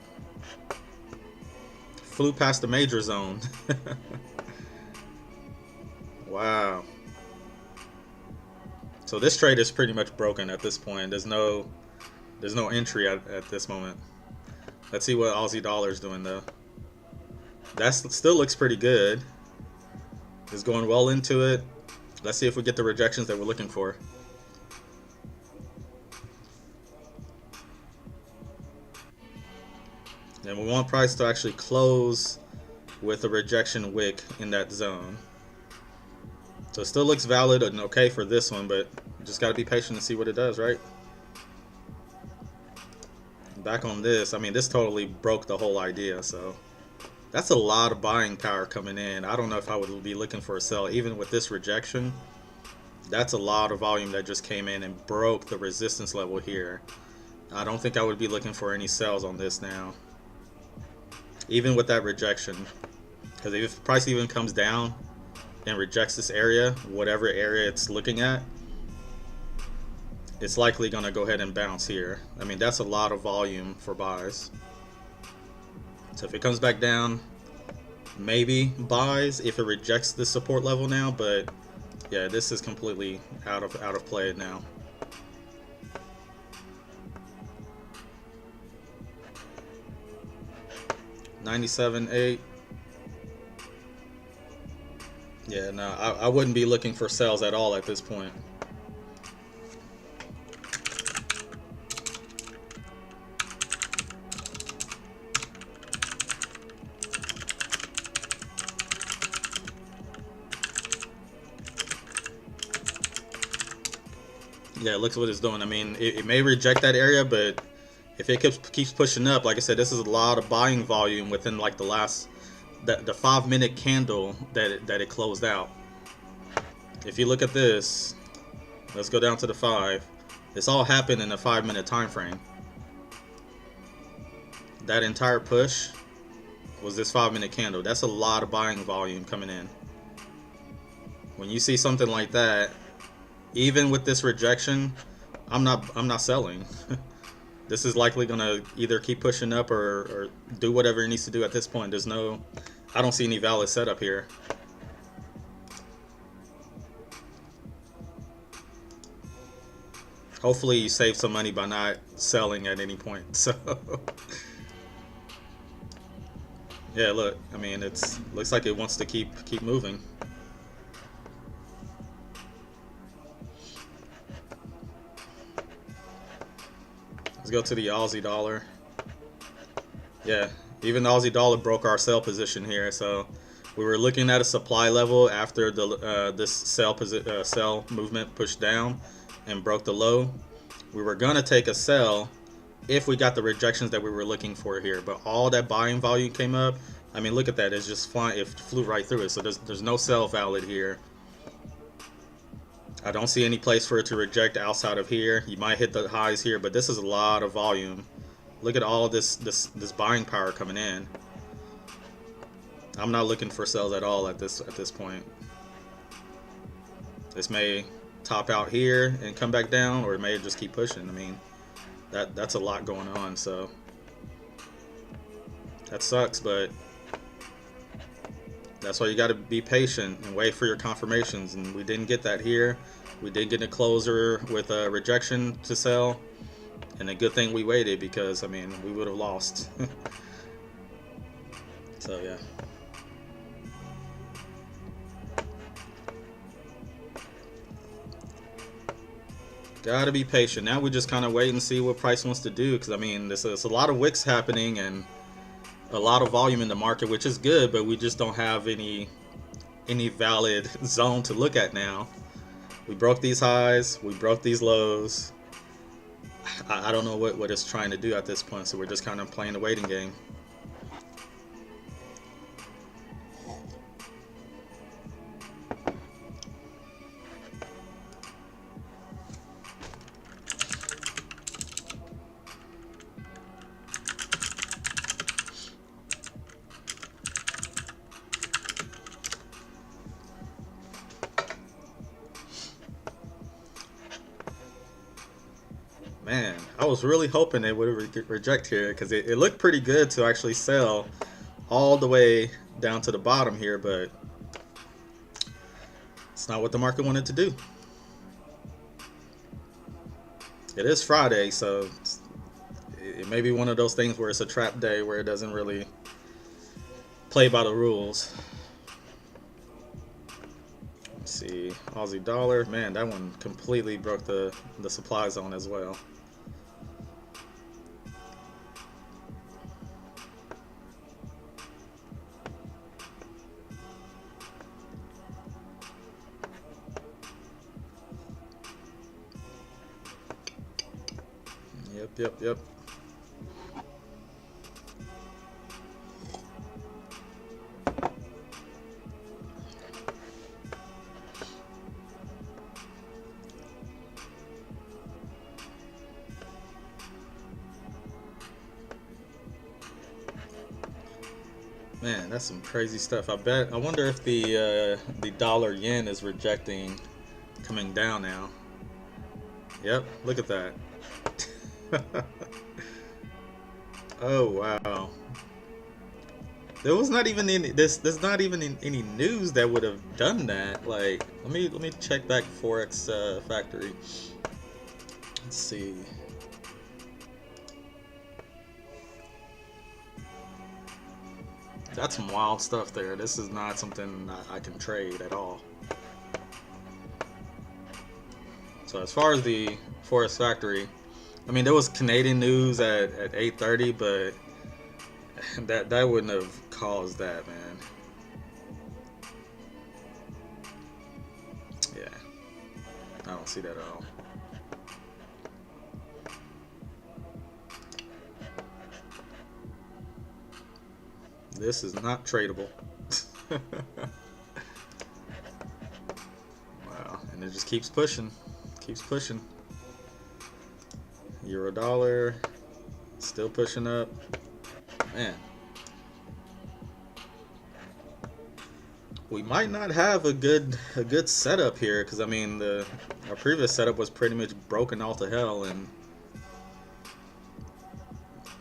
Flew past the major zone. Wow. So this trade is pretty much broken at this point. There's no entry at this moment. Let's see what Aussie dollar is doing though. That still looks pretty good. It's going well into it. Let's see if we get the rejections that we're looking for. And we want price to actually close with a rejection wick in that zone. So it still looks valid and okay for this one, but you just got to be patient to see what it does, right? Back on this, I mean, this totally broke the whole idea, so that's a lot of buying power coming in. I don't know if I would be looking for a sell even with this rejection. That's a lot of volume that just came in and broke the resistance level here. I don't think I would be looking for any sells on this now, even with that rejection, because if price even comes down and rejects this area, whatever area it's looking at, it's likely going to go ahead and bounce here. I mean, that's a lot of volume for buys. So if it comes back down, maybe buys if it rejects the support level now, but yeah, this is completely out of play now. $97.8. Yeah, no, I wouldn't be looking for sales at all at this point. Yeah, look what it's doing. I mean, it may reject that area, but if it keeps pushing up, like I said, this is a lot of buying volume within like the last, the 5-minute candle that it closed out. If you look at this, let's go down to the 5. This all happened in a 5-minute time frame. That entire push was this 5-minute candle. That's a lot of buying volume coming in. When you see something like that, even with this rejection, I'm not selling. This is likely gonna either keep pushing up or do whatever it needs to do at this point. I don't see any valid setup here. Hopefully you save some money by not selling at any point. So yeah, look, I mean, looks like it wants to keep moving. Let's go to the Aussie dollar. Yeah, even the Aussie dollar broke our sell position here. So we were looking at a supply level after the this sell movement pushed down and broke the low. We were gonna take a sell if we got the rejections that we were looking for here, but all that buying volume came up. I mean, look at that, it's just flying, it flew right through it. So there's no sell valid here. I don't see any place for it to reject outside of here. You might hit the highs here, but this is a lot of volume. Look at all this buying power coming in. I'm not looking for sells at all at this point. This may top out here and come back down, or it may just keep pushing. I mean, that's a lot going on, so that sucks, but that's why you got to be patient and wait for your confirmations. And we didn't get that here. We did get a closer with a rejection to sell, and a good thing we waited, because I mean, we would have lost. So yeah. Gotta be patient. Now we just kind of wait and see what price wants to do, because I mean, there's a lot of wicks happening and a lot of volume in the market, which is good, but we just don't have any valid zone to look at now. We broke these highs, we broke these lows. I don't know what it's trying to do at this point, so we're just kind of playing the waiting game. Man, I was really hoping they would reject here, because it looked pretty good to actually sell all the way down to the bottom here, but it's not what the market wanted to do. It is Friday, so it may be one of those things where it's a trap day where it doesn't really play by the rules. Let's see, Aussie dollar, man, that one completely broke the supply zone as well. Yep. Man, that's some crazy stuff. I wonder if the dollar yen is rejecting, coming down now. Yep, look at that. Oh wow. There was not even any there's not even any news that would have done that. Like, let me check back Forex factory. Let's see. That's some wild stuff there. This is not something I can trade at all. So as far as the Forex factory, I mean, there was Canadian news at 8:30, but that wouldn't have caused that, man. Yeah, I don't see that at all. This is not tradable. Wow, and it just keeps pushing, Euro dollar, still pushing up. Man, we might not have a good setup here, because I mean our previous setup was pretty much broken all to hell, and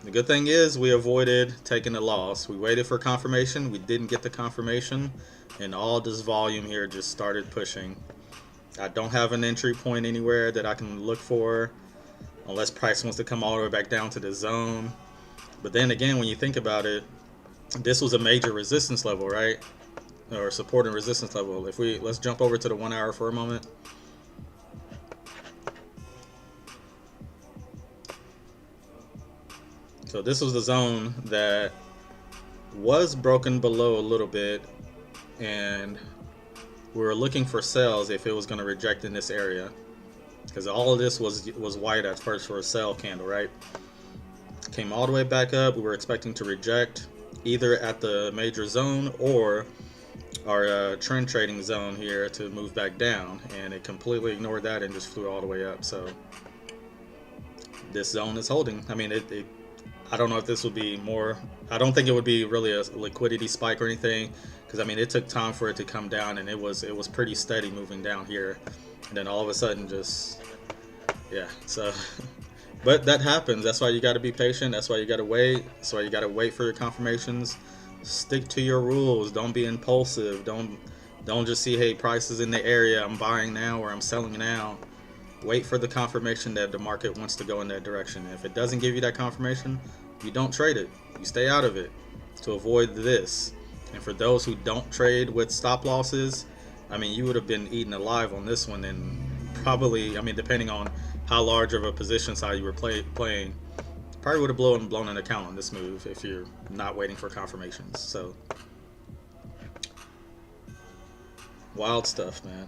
the good thing is we avoided taking a loss. We waited for confirmation, we didn't get the confirmation, and all this volume here just started pushing. I don't have an entry point anywhere that I can look for unless price wants to come all the way back down to the zone. But then again, when you think about it, this was a major resistance level, right? Or support and resistance level. Let's jump over to the 1 hour for a moment. So this was the zone that was broken below a little bit, and we were looking for sells if it was going to reject in this area, because all of this was white at first for a sell candle, right? Came all the way back up. We were expecting to reject either at the major zone or our trend trading zone here to move back down, and it completely ignored that and just flew all the way up. So this zone is holding. I mean, I don't know if this would be more, I don't think it would be really a liquidity spike or anything, because I mean it took time for it to come down, and it was pretty steady moving down here, and then all of a sudden just, yeah. So but that happens. That's why you got to be patient. That's why you got to wait. That's why you got to wait for your confirmations. Stick to your rules. Don't be impulsive. Don't just see, hey, price is in the area, I'm buying now or I'm selling now. Wait for the confirmation that the market wants to go in that direction. If it doesn't give you that confirmation, you don't trade it. You stay out of it to avoid this. And for those who don't trade with stop losses, I mean, you would have been eaten alive on this one, and probably, I mean, depending on how large of a position size you were playing, probably would have blown an account on this move if you're not waiting for confirmations. So wild stuff, man.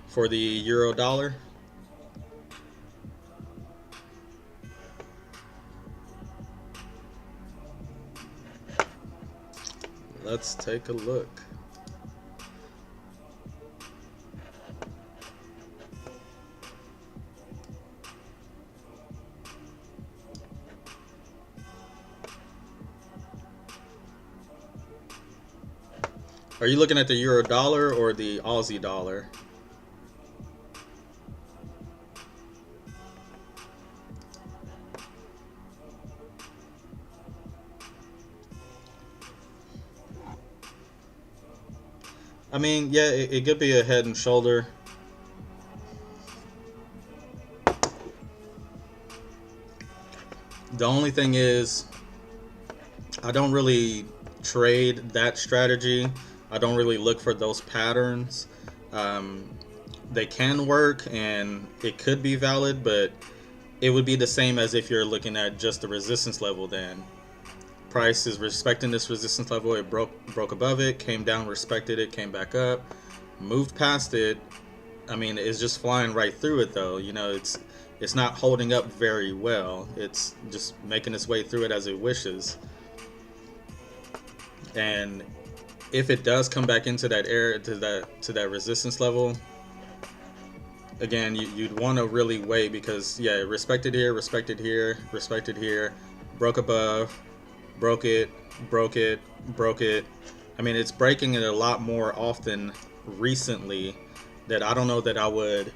For the euro dollar, let's take a look. Are you looking at the euro dollar or the Aussie dollar? I mean, yeah, it could be a head and shoulder. The only thing is, I don't really trade that strategy. I don't really look for those patterns. They can work and it could be valid, but it would be the same as if you're looking at just the resistance level. Then price is respecting this resistance level. It broke above it, came down, respected it, came back up, moved past it. I mean, it's just flying right through it though. You know, it's not holding up very well. It's just making its way through it as it wishes. And if it does come back into that area, to that resistance level, again, you'd want to really wait, because yeah, it respected here, respected here, respected here, broke above, broke it, broke it, broke it. I mean, it's breaking it a lot more often recently that I don't know that I would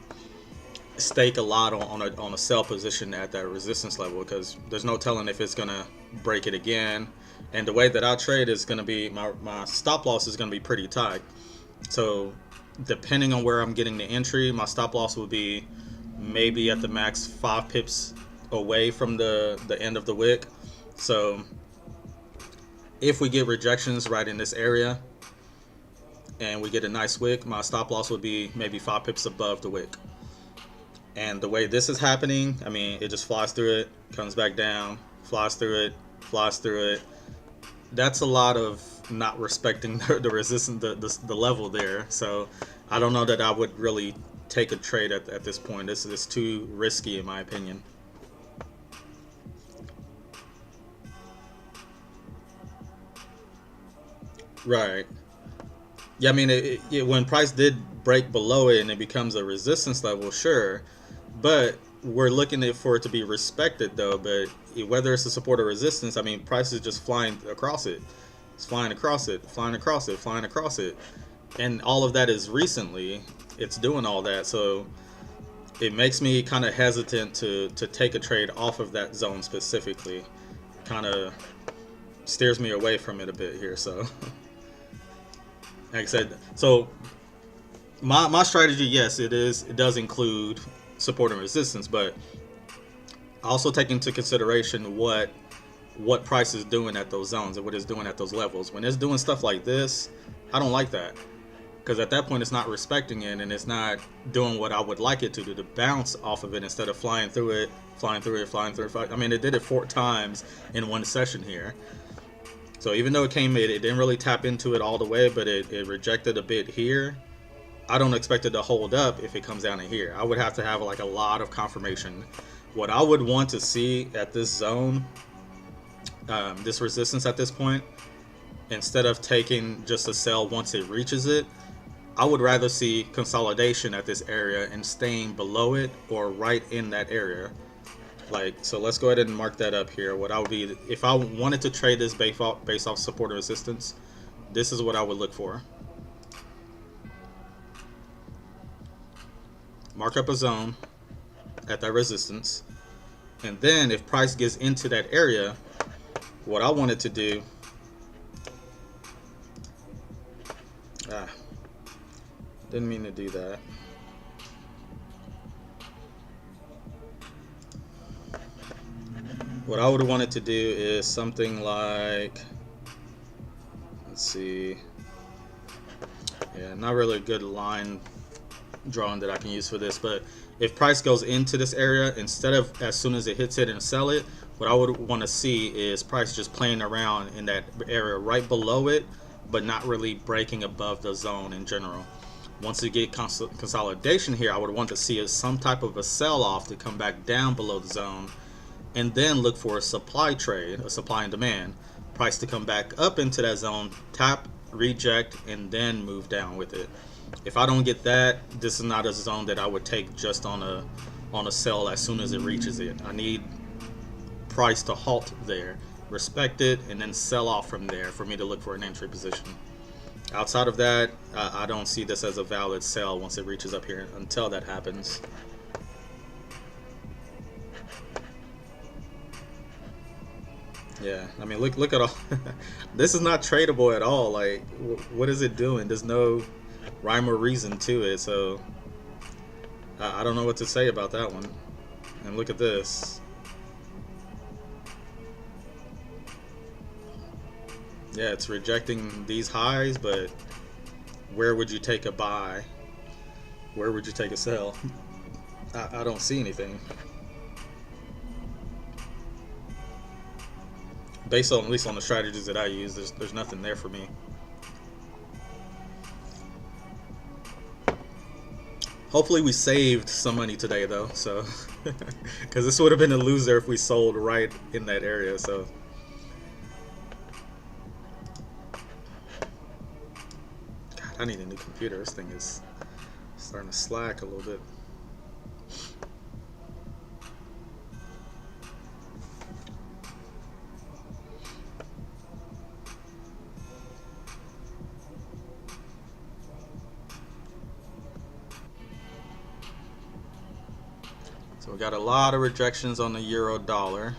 stake a lot on a sell position at that resistance level, because there's no telling if it's gonna break it again. And the way that I trade is gonna be, my stop loss is gonna be pretty tight. So depending on where I'm getting the entry, my stop loss will be maybe at the max 5 pips away from the end of the wick. So if we get rejections right in this area and we get a nice wick, my stop loss would be maybe 5 pips above the wick. And the way this is happening, I mean, it just flies through it, comes back down, flies through it, flies through it. That's a lot of not respecting the resistance, the level there. So I don't know that I would really take a trade at this point. This is too risky in my opinion. Right. Yeah, I mean, when price did break below it and it becomes a resistance level, sure. But we're looking for it to be respected though, but whether it's a support or resistance, I mean, price is just flying across it. It's flying across it, flying across it, flying across it. And all of that is recently, it's doing all that. So it makes me kind of hesitant to take a trade off of that zone specifically. Kind of steers me away from it a bit here. So like I said, so my strategy, yes, it does include support and resistance, but also take into consideration what price is doing at those zones and what it's doing at those levels. When it's doing stuff like this, I don't like that, because at that point it's not respecting it and it's not doing what I would like it to do, to bounce off of it instead of flying through it, flying through it, flying through it. I mean, it did it 4 times in one session here. So even though it didn't really tap into it all the way, but it rejected a bit here. I don't expect it to hold up if it comes down in here. I would have to have like a lot of confirmation. What I would want to see at this zone, this resistance at this point, instead of taking just a sell once it reaches it, I would rather see consolidation at this area and staying below it or right in that area. Like, so let's go ahead and mark that up here. What I would be, if I wanted to trade this based off support or resistance, this is what I would look for. Mark up a zone at that resistance, and then if price gets into that area, what I wanted to do, didn't mean to do that. What I would have wanted to do is something like, let's see, yeah, not really a good line drawing that I can use for this, but if price goes into this area, instead of as soon as it hits it and sell it, what I would want to see is price just playing around in that area right below it, but not really breaking above the zone in general. Once you get consolidation here, I would want to see some type of a sell-off to come back down below the zone, and then look for a supply trade, a supply and demand, price to come back up into that zone, tap, reject, and then move down with it. If I don't get that, this is not a zone that I would take just on a sell as soon as it reaches it. I need price to halt there, respect it, and then sell off from there for me to look for an entry position. Outside of that, I don't see this as a valid sell once it reaches up here until that happens. Yeah, I mean, look at all. This is not tradable at all. Like, what is it doing? There's no rhyme or reason to it, so I don't know what to say about that one. And look at this. Yeah, it's rejecting these highs, but where would you take a buy? Where would you take a sell? I don't see anything. Based on, at least on the strategies that I use, there's nothing there for me. Hopefully we saved some money today though, so because this would have been a loser if we sold right in that area. So God, I need a new computer. This thing is starting to slack a little bit. So we got a lot of rejections on the euro dollar.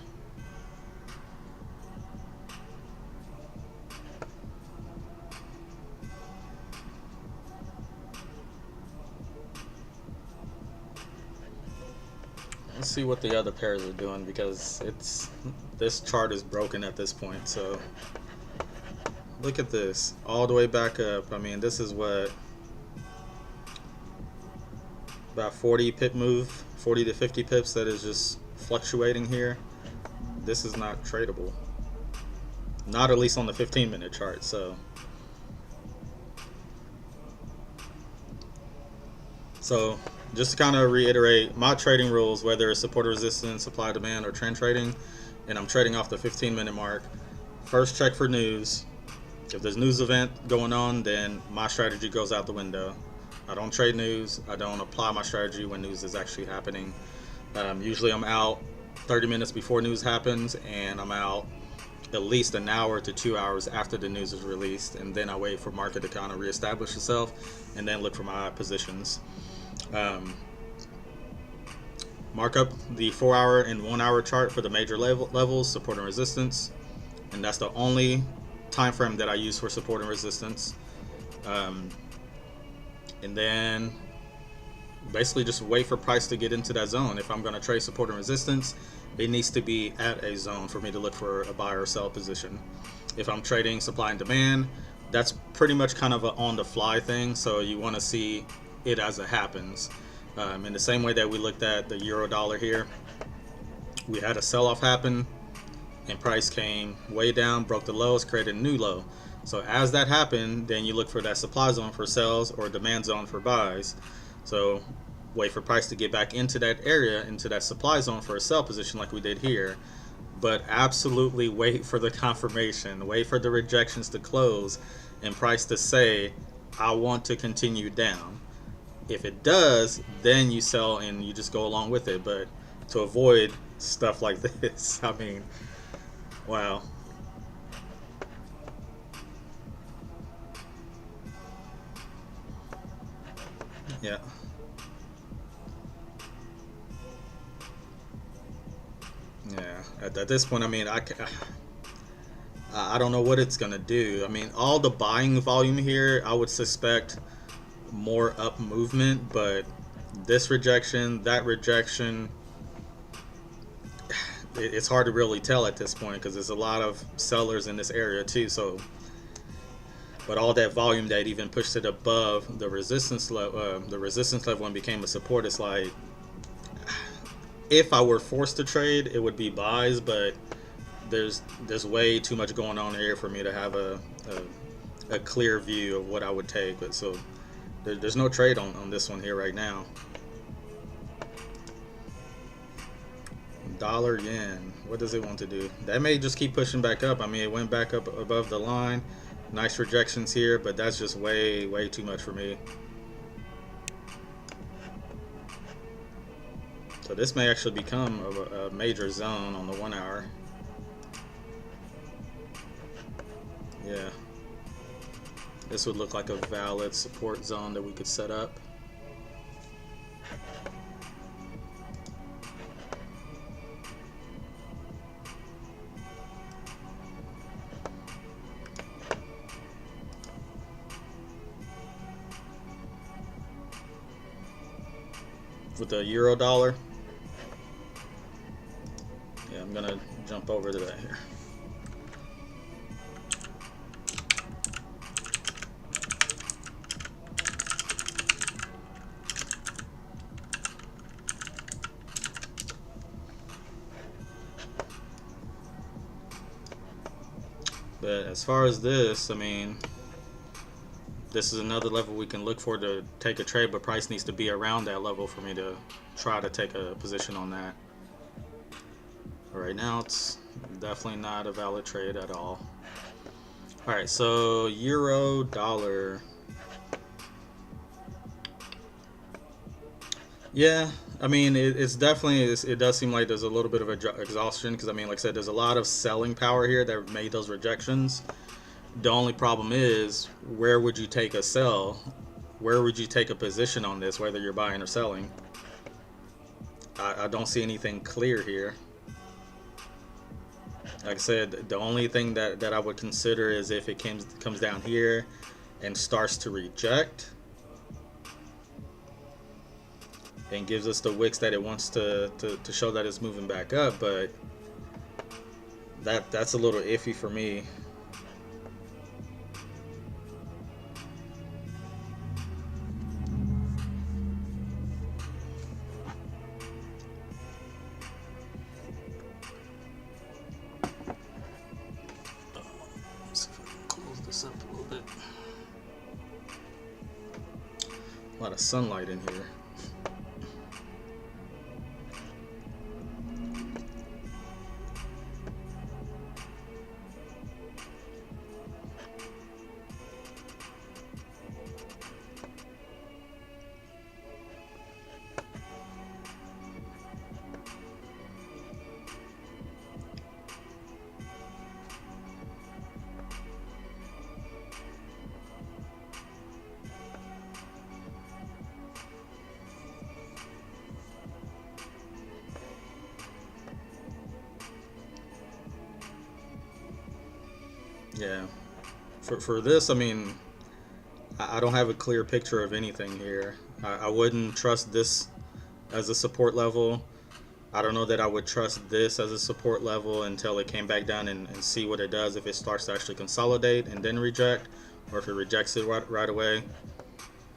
Let's see what the other pairs are doing, because this chart is broken at this point. So look at this, all the way back up. I mean, this is what, about 40 pip move, 40 to 50 pips that is just fluctuating here. This is not tradable, not at least on the 15-minute chart. So just to kind of reiterate my trading rules, whether it's support or resistance, supply demand, or trend trading, and I'm trading off the 15-minute mark. First, check for news. If there's news event going on, then my strategy goes out the window. I don't trade news. I don't apply my strategy when news is actually happening. Usually I'm out 30 minutes before news happens, and I'm out at least an hour to 2 hours after the news is released, and then I wait for market to kind of reestablish itself, and then look for my positions. Mark up the 4-hour and 1-hour chart for the major levels, support and resistance, and that's the only time frame that I use for support and resistance. And then basically just wait for price to get into that zone. If I'm going to trade support and resistance, it needs to be at a zone for me to look for a buy or sell position. If I'm trading supply and demand, that's pretty much kind of an on the fly thing, so you want to see it as it happens. In the same way that we looked at the euro dollar here, we had a sell-off happen and price came way down, broke the lows, created a new low. So as that happened, then you look for that supply zone for sells or demand zone for buys. So wait for price to get back into that area, into that supply zone for a sell position like we did here. But absolutely wait for the confirmation, wait for the rejections to close and price to say, I want to continue down. If it does, then you sell and you just go along with it. But to avoid stuff like this, I mean, wow. Yeah. Yeah. At this point, I mean, I don't know what it's gonna do. I mean, all the buying volume here, I would suspect more up movement, but this rejection, that rejection, it's hard to really tell at this point because there's a lot of sellers in this area too. So, but all that volume that even pushed it above the resistance level and became a support, it's like, if I were forced to trade, it would be buys, but there's way too much going on here for me to have a clear view of what I would take. But so there's no trade on this one here right now. Dollar yen, what does it want to do? That may just keep pushing back up. I mean, it went back up above the line. Nice rejections here, but that's just way too much for me. So this may actually become a major zone on the 1 hour. Yeah. This would look like a valid support zone that we could set up. With the euro dollar, yeah, I'm gonna jump over to that here. But as far as this, I mean, this is another level we can look for to take a trade, but price needs to be around that level for me to try to take a position on that. But right now, it's definitely not a valid trade at all. All right, so euro dollar. Yeah, I mean, it's definitely, it does seem like there's a little bit of exhaustion because, I mean, like I said, there's a lot of selling power here that made those rejections. The only problem is, where would you take a sell? Where would you take a position on this, whether you're buying or selling? I don't see anything clear here. Like I said, the only thing that I would consider is if it comes down here and starts to reject and gives us the wicks that it wants to show that it's moving back up, but that's a little iffy for me. A lot of sunlight in here. Yeah. For this, I mean, I don't have a clear picture of anything here. I wouldn't trust this as a support level. I don't know that I would trust this as a support level until it came back down and see what it does, if it starts to actually consolidate and then reject, or if it rejects it right away.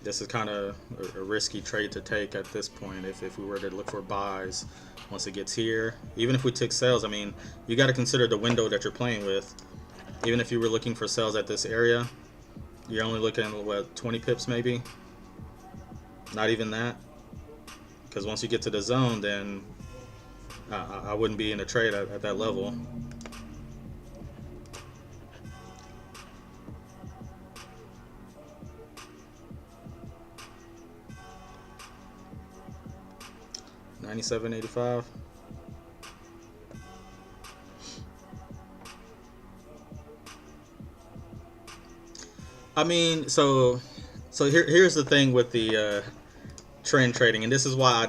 This is kind of a risky trade to take at this point if we were to look for buys once it gets here. Even if we took sales, I mean, you got to consider the window that you're playing with. Even if you were looking for sales at this area, you're only looking at, what, 20 pips maybe? Not even that. Because once you get to the zone, then I wouldn't be in a trade at that level. $97.85. I mean, so here's the thing with the trend trading, and this is why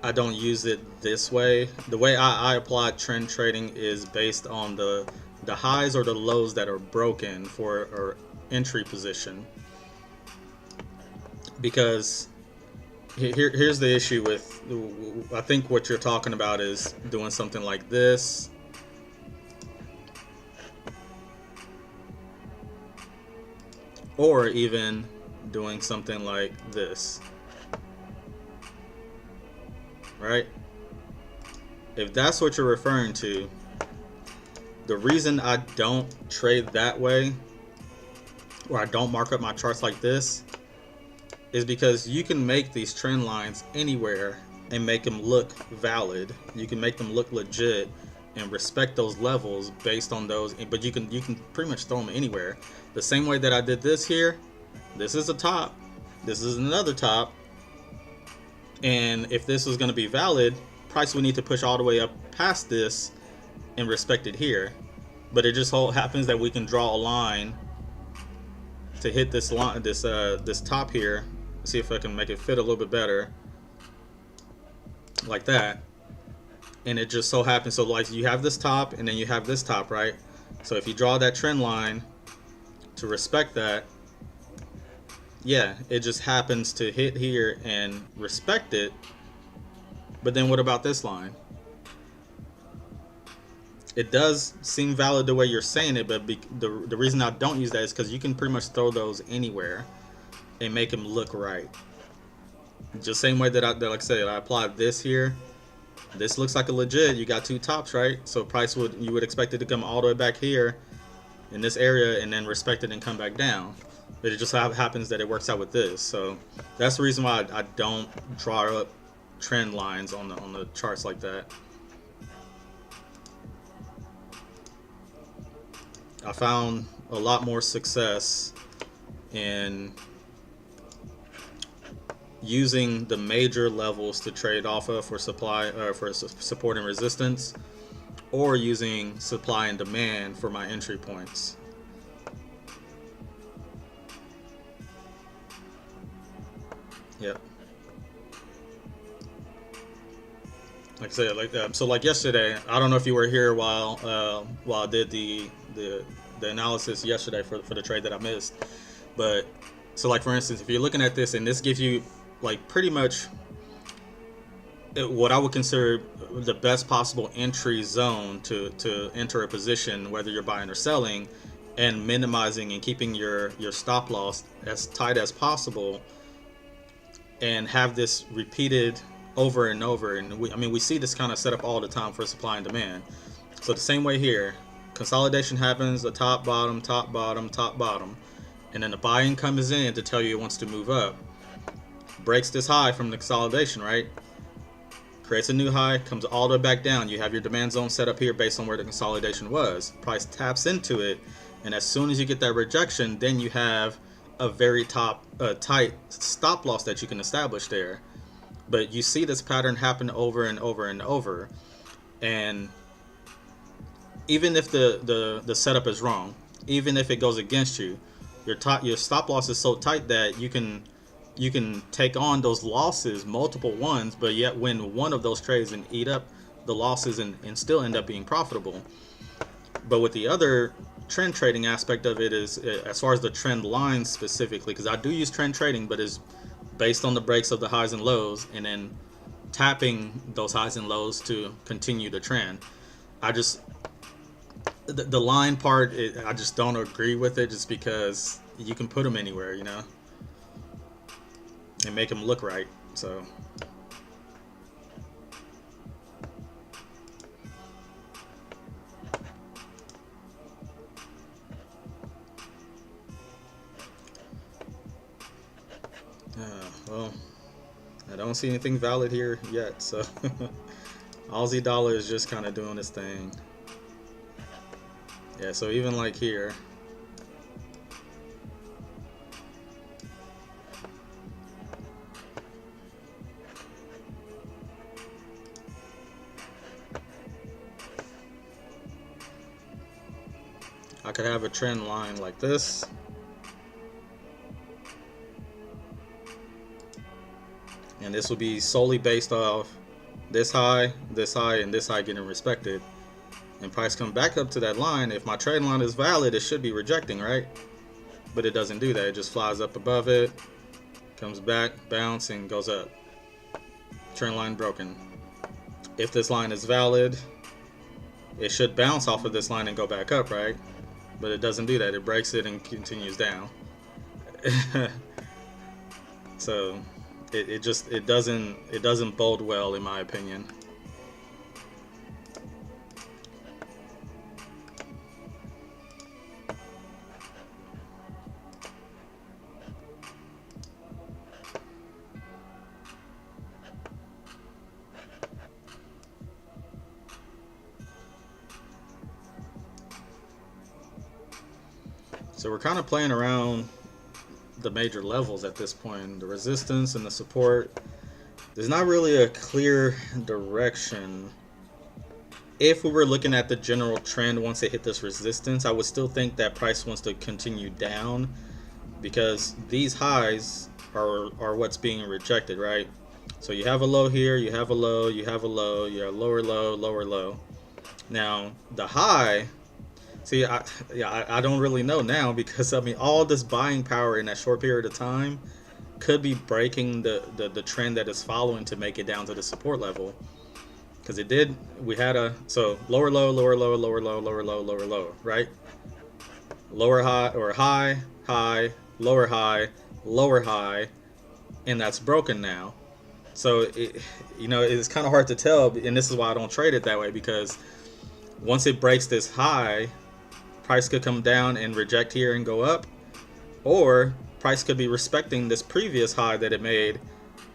I don't use it this way. The way I apply trend trading is based on the highs or the lows that are broken for our entry position. Because here's the issue with, I think what you're talking about is doing something like this. Or even doing something like this. Right? If that's what you're referring to, the reason I don't trade that way, or I don't mark up my charts like this, is because you can make these trend lines anywhere and make them look valid. You can make them look legit and respect those levels based on those, but you can pretty much throw them anywhere. The same way that I did this here, this is a top, this is another top, and if this was going to be valid, price would need to push all the way up past this and respect it here. But it just happens that we can draw a line to hit this line, this top here. Let's see if I can make it fit a little bit better, like that. And it just so happens, so like you have this top and then you have this top, right? So if you draw that trend line to respect that, yeah, it just happens to hit here and respect it. But then what about this line? It does seem valid the way you're saying it, but the reason I don't use that is because you can pretty much throw those anywhere and make them look right. Just same way that like I said, I applied this here. This looks like a legit. You got two tops, right? So price you would expect it to come all the way back here in this area and then respect it and come back down. But it just happens that it works out with this. So that's the reason why I don't draw up trend lines on the charts like that. I found a lot more success in using the major levels to trade off of for supply, for support and resistance, or using supply and demand for my entry points. Yep. Like I said, so like yesterday, I don't know if you were here while I did the analysis yesterday for the trade that I missed, but so like for instance, if you're looking at this and this gives you like pretty much what I would consider the best possible entry zone to enter a position, whether you're buying or selling, and minimizing and keeping your stop loss as tight as possible, and have this repeated over and over. And we see this kind of setup all the time for supply and demand. So the same way here, consolidation happens, the top, bottom, top, bottom, top, bottom, and then the buying comes in to tell you it wants to move up. Breaks this high from the consolidation, right? Creates a new high, comes all the way back down. You have your demand zone set up here based on where the consolidation was. Price taps into it, and as soon as you get that rejection, then you have a very tight stop loss that you can establish there. But you see this pattern happen over and over and over, and even if the setup is wrong, even if it goes against you, your stop loss is so tight that you can take on those losses, multiple ones, but yet win one of those trades and eat up the losses and still end up being profitable. But with the other trend trading aspect of it is, as far as the trend lines specifically, because I do use trend trading, but it's based on the breaks of the highs and lows, and then tapping those highs and lows to continue the trend. I just the line part, I just don't agree with it, just because you can put them anywhere, you know, and make them look right. So well, I don't see anything valid here yet, so Aussie dollar is just kind of doing its thing. Yeah, so even like here, I could have a trend line like this. And this will be solely based off this high, and this high getting respected. And price comes back up to that line. If my trend line is valid, it should be rejecting, right? But it doesn't do that. It just flies up above it, comes back, bounce, and goes up. Trend line broken. If this line is valid, it should bounce off of this line and go back up, right? But it doesn't do that. It breaks it and continues down. So it doesn't bode well, in my opinion. So we're kind of playing around the major levels at this point, the resistance and the support. There's not really a clear direction. If we were looking at the general trend, once it hit this resistance, I would still think that price wants to continue down, because these highs are what's being rejected, right? So you have a low here, you have a low, you have a low, you have a lower low, lower low. Now the high, see, I don't really know now, because I mean, all this buying power in that short period of time could be breaking the trend that is following to make it down to the support level. Because it did, we had a, so lower low, lower low, lower low, lower low, lower low, right? Lower high, or high, high, lower high, lower high, and that's broken now. So you know, it's kind of hard to tell, and this is why I don't trade it that way, because once it breaks this high, price could come down and reject here and go up, or price could be respecting this previous high that it made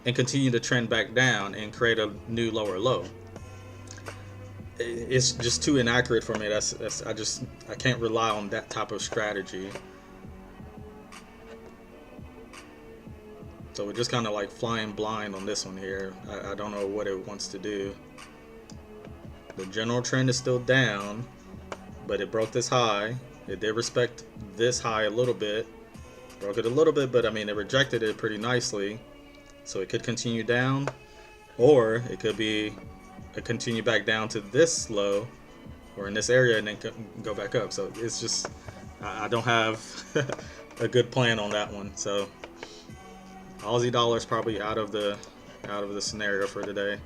and continue to trend back down and create a new lower low. It's just too inaccurate for me. I can't rely on that type of strategy. So we're just kind of like flying blind on this one here. I don't know what it wants to do. The general trend is still down, but it broke this high. It did respect this high a little bit, broke it a little bit, but I mean, it rejected it pretty nicely. So it could continue down, or it could be a continue back down to this low, or in this area, and then go back up. So it's just, I don't have a good plan on that one. So Aussie dollar is probably out of the scenario for today.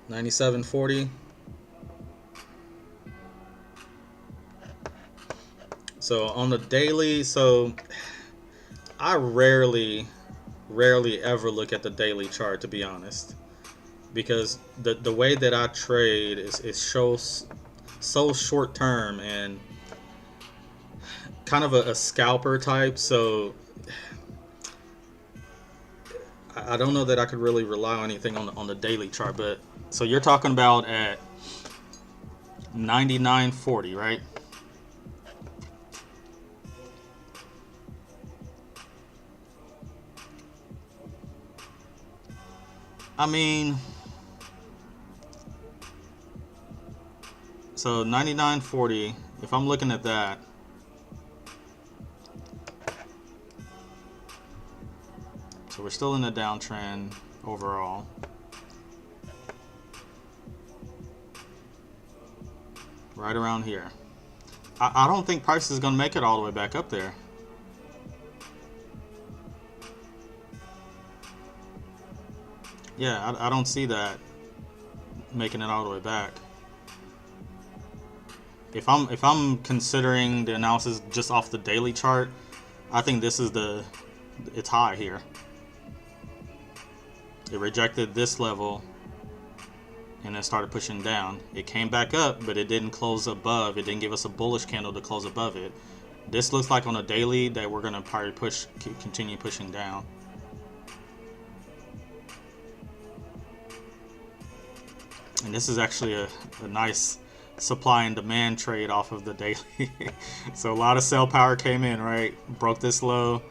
$97.40. So on the daily, so I rarely ever look at the daily chart, to be honest, because the way that I trade is so short term and kind of a scalper type. So I don't know that I could really rely on anything on the daily chart. But so you're talking about at 99.40, right? I mean, so 99.40, if I'm looking at that, So we're still in a downtrend overall. Right around here. I don't think price is going to make it all the way back up there. Yeah, I don't see that making it all the way back. If I'm considering the analysis just off the daily chart, I think this is it's high here. It rejected this level and then started pushing down. It came back up, but it didn't close above. It didn't give us a bullish candle to close above it. This looks like on a daily that we're gonna probably continue pushing down. And this is actually a nice supply and demand trade off of the daily. So a lot of sell power came in, right? Broke this low,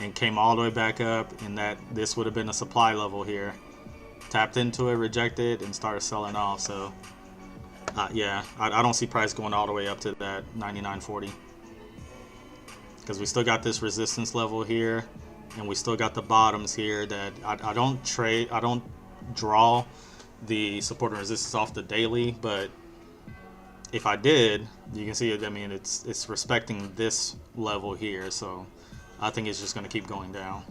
and came all the way back up, and this would have been a supply level here. Tapped into it, rejected, and started selling off. So yeah, I don't see price going all the way up to that 99.40, because we still got this resistance level here, and we still got the bottoms here that I don't draw the support and resistance off the daily, but if I did, you can see it. I mean, it's respecting this level here, so I think it's just going to keep going down.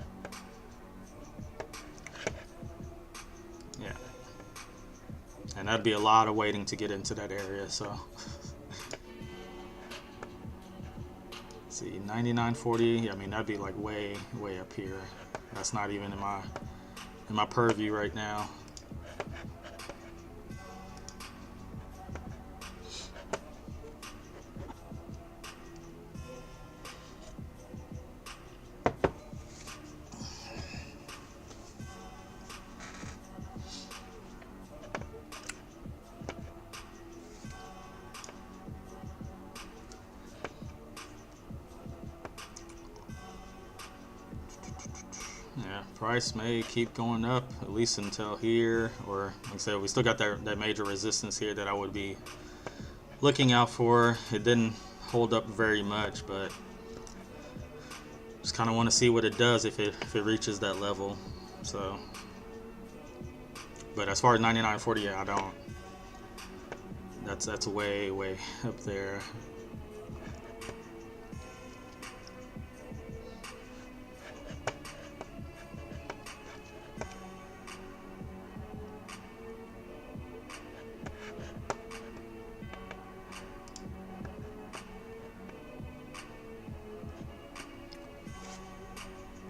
Yeah, and that'd be a lot of waiting to get into that area. So let's see, 99.40. I mean, that'd be like way up here. That's not even in my purview right now. Yeah, price may keep going up at least until here, or like I said, we still got that major resistance here that I would be looking out for. It didn't hold up very much, but just kind of want to see what it does if it reaches that level. So, but as far as 99.40, yeah, I don't. That's way up there.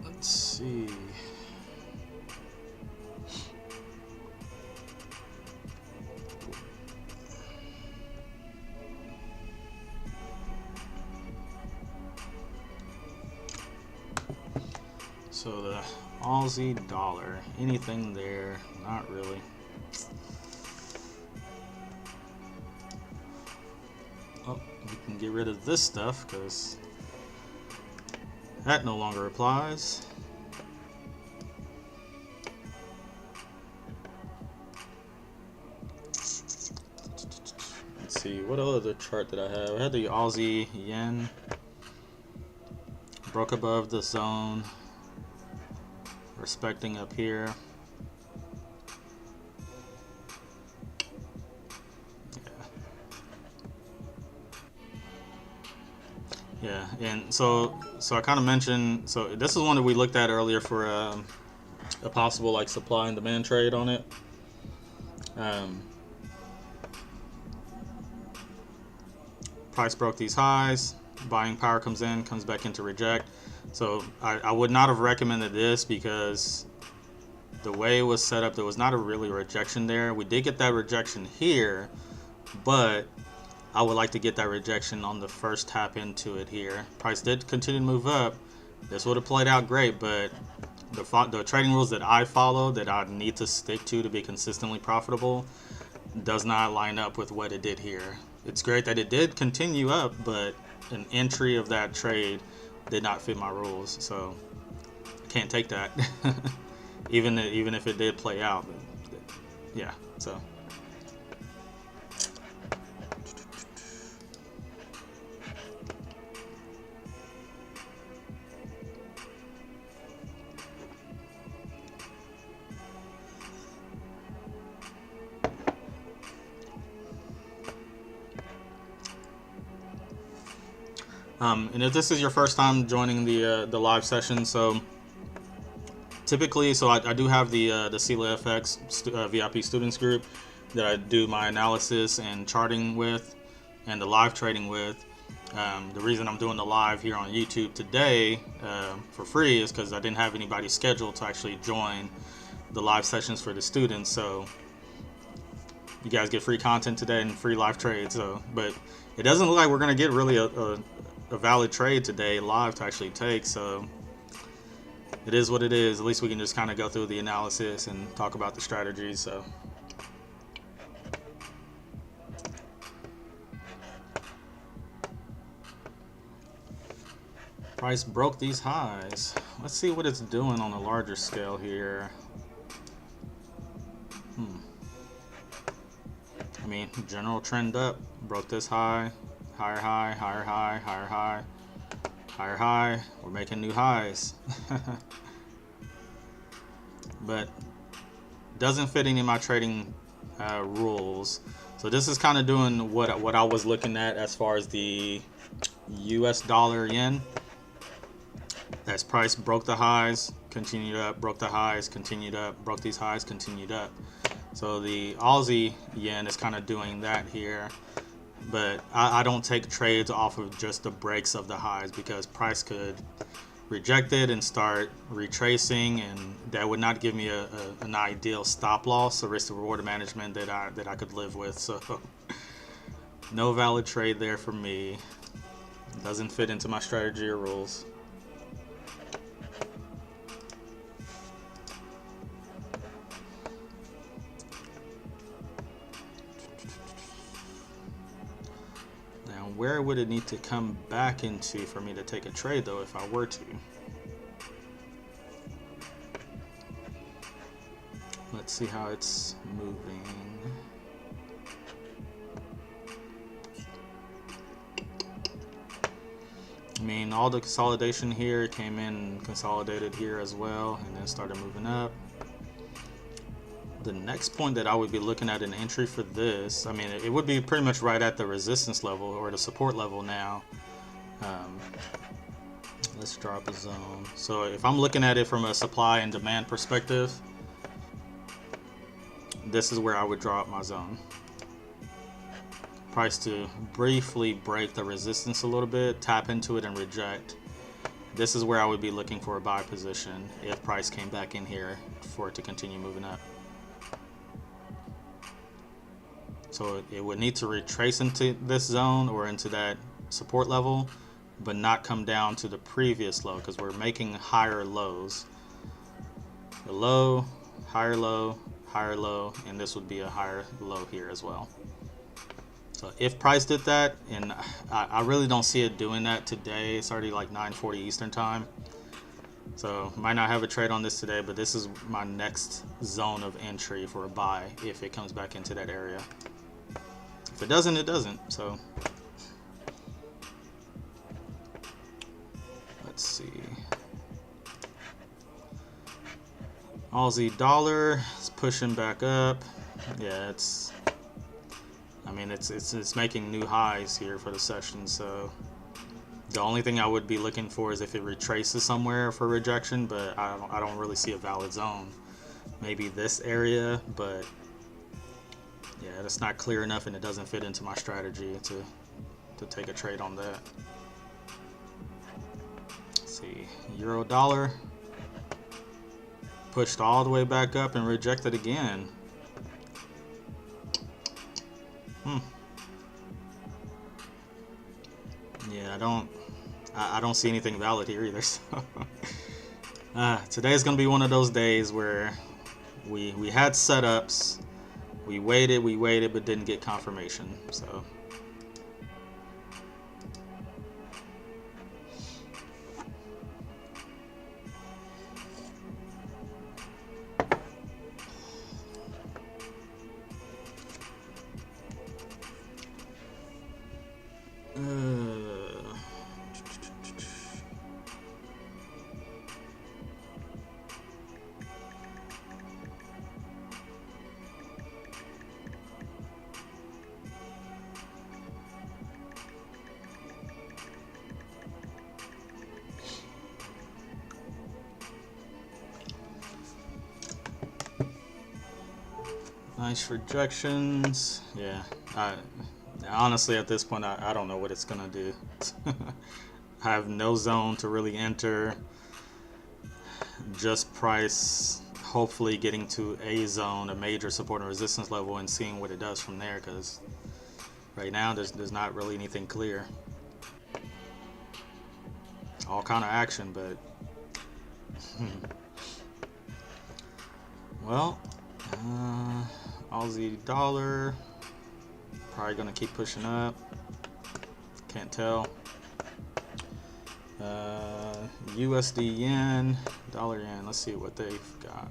Let's see. So the Aussie dollar, anything there? Not really. Oh, we can get rid of this stuff because that no longer applies. Let's see, what other chart did I have? I had the Aussie yen. Broke above the zone. Respecting up here. Yeah, and so I kind of mentioned, so this is one that we looked at earlier for a possible like supply and demand trade on it. Price broke these highs, buying power comes in, comes back into reject. So I would not have recommended this because the way it was set up, there was not a really rejection there. We did get that rejection here, but I would like to get that rejection on the first tap into it here. Price did continue to move up. This would have played out great, but the trading rules that I follow, that I need to stick to be consistently profitable, does not line up with what it did here. It's great that it did continue up, but an entry of that trade did not fit my rules, so I can't take that. even if it did play out. Yeah, so. And if this is your first time joining the live session, so typically, I do have the SyllaFX VIP students group that I do my analysis and charting with, and the live trading with. The reason I'm doing the live here on YouTube today for free is because I didn't have anybody scheduled to actually join the live sessions for the students. So you guys get free content today and free live trades. So, but it doesn't look like we're gonna get really a valid trade today live to actually take. So it is what it is. At least we can just kind of go through the analysis and talk about the strategies. So. Price broke these highs. Let's see what it's doing on a larger scale here. I mean, general trend up. Broke this high. Higher high, higher high, higher high, higher high. We're making new highs. But doesn't fit any of my trading rules. So this is kind of doing what I was looking at as far as the US dollar yen. As price broke the highs, continued up, broke the highs, continued up, broke these highs, continued up. So the Aussie yen is kind of doing that here. But I don't take trades off of just the breaks of the highs, because price could reject it and start retracing, and that would not give me an ideal stop loss, a risk to reward management that I could live with. So no valid trade there for me. Doesn't fit into my strategy or rules. Where would it need to come back into for me to take a trade, though, if I were to? Let's see how it's moving. I mean, all the consolidation here came in and consolidated here as well, and then started moving up. The next point that I would be looking at an entry for this, I mean, it would be pretty much right at the resistance level or the support level now. Let's drop a zone. So if I'm looking at it from a supply and demand perspective, this is where I would drop my zone. Price to briefly break the resistance a little bit, tap into it and reject. This is where I would be looking for a buy position if price came back in here for it to continue moving up. So it would need to retrace into this zone or into that support level, but not come down to the previous low, because we're making higher lows. The low, higher low, higher low, and this would be a higher low here as well. So if price did that, and I really don't see it doing that today. It's already like 9:40 Eastern time. So might not have a trade on this today, but this is my next zone of entry for a buy if it comes back into that area. If it doesn't, it doesn't. So let's see. Aussie dollar is pushing back up. Yeah, I mean, it's making new highs here for the session. So the only thing I would be looking for is if it retraces somewhere for rejection, but I don't really see a valid zone. Maybe this area, but yeah, that's not clear enough, and it doesn't fit into my strategy to take a trade on that. Let's see, euro dollar pushed all the way back up and rejected again. Yeah, I don't see anything valid here either. So today's gonna be one of those days where we had setups. We waited, but didn't get confirmation. So Nice rejections. Yeah, honestly at this point I don't know what it's gonna do. I have no zone to really enter. Just price hopefully getting to a zone, a major support and resistance level, and seeing what it does from there, because right now there's not really anything clear. All kind of action, but well, Aussie dollar probably gonna keep pushing up. Can't tell. USD yen, dollar yen. Let's see what they've got.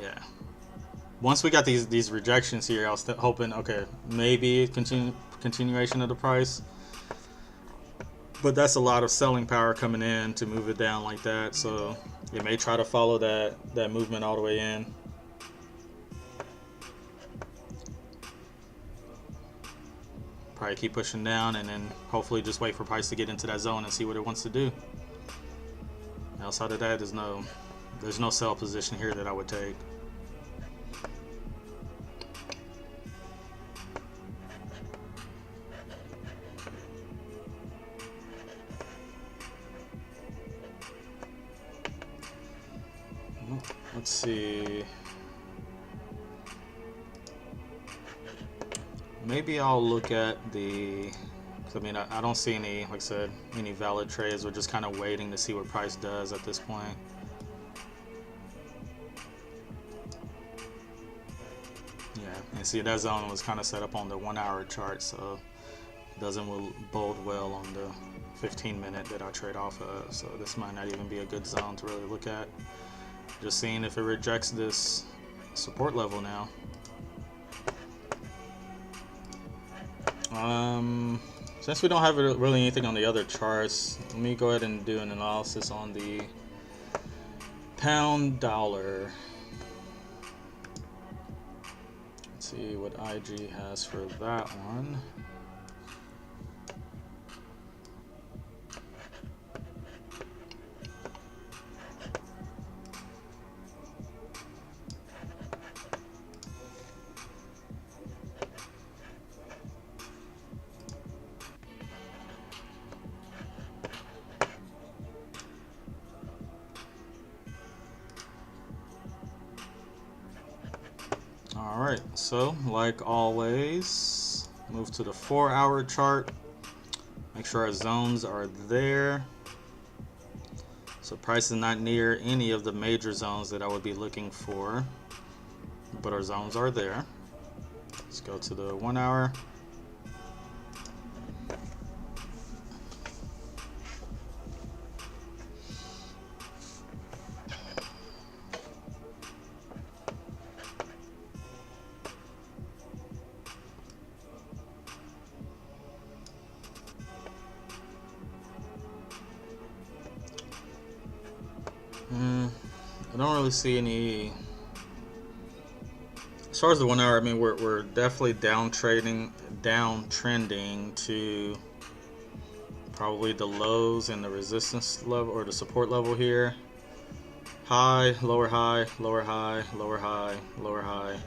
Yeah. Once we got these rejections here, I was hoping, okay, maybe continuation of the price. But that's a lot of selling power coming in to move it down like that. So it may try to follow that movement all the way in. Probably keep pushing down and then hopefully just wait for price to get into that zone and see what it wants to do. Outside of that, there's no sell position here that I would take. Let's see. Maybe I'll look at the, I mean, I don't see any, like I said, any valid trades. We're just kind of waiting to see what price does at this point. Yeah, and see that zone was kind of set up on the 1 hour chart, so it doesn't bode well on the 15-minute that I trade off of. So this might not even be a good zone to really look at. Just seeing if it rejects this support level now. Since we don't have really anything on the other charts, let me go ahead and do an analysis on the pound dollar. Let's see what IG has for that one. Alright, so like always, move to the 4 hour chart. Make sure our zones are there. So price is not near any of the major zones that I would be looking for, but our zones are there. Let's go to the 1 hour. I don't really see any. As far as the 1 hour, I mean, we're definitely downtrending to probably the lows and the resistance level or the support level here. High, lower high, lower high, lower high, lower high.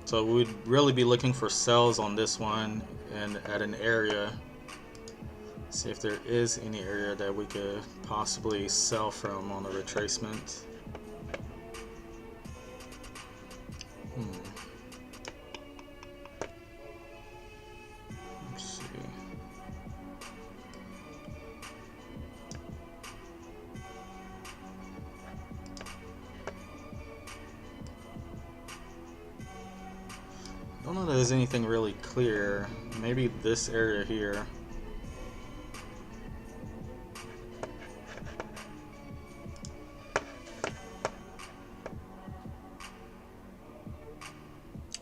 So we'd really be looking for sells on this one and at an area. See if there is any area that we could possibly sell from on the retracement. Let's see. I don't know that there's anything really clear. Maybe this area here.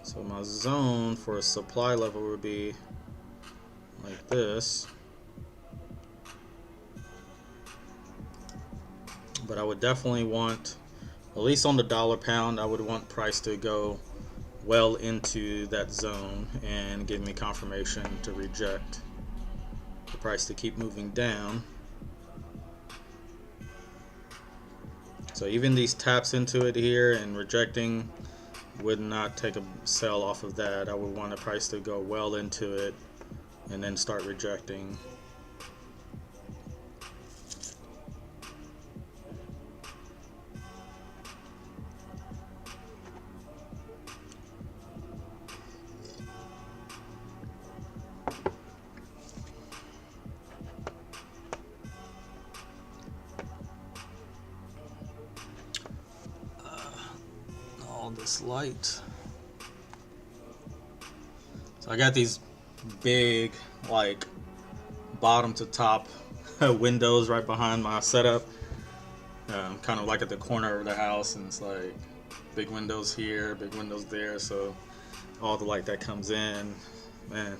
So my zone for a supply level would be like this. But I would definitely want, at least on the dollar pound, I would want price to go well into that zone and give me confirmation to reject. The price to keep moving down. So even these taps into it here and rejecting would not take a sell off of that. I would want the price to go well into it and then start rejecting. All this light. So I got these big, like, bottom to top windows right behind my setup. Kind of like at the corner of the house, and it's like big windows here, big windows there, so all the light that comes in, man.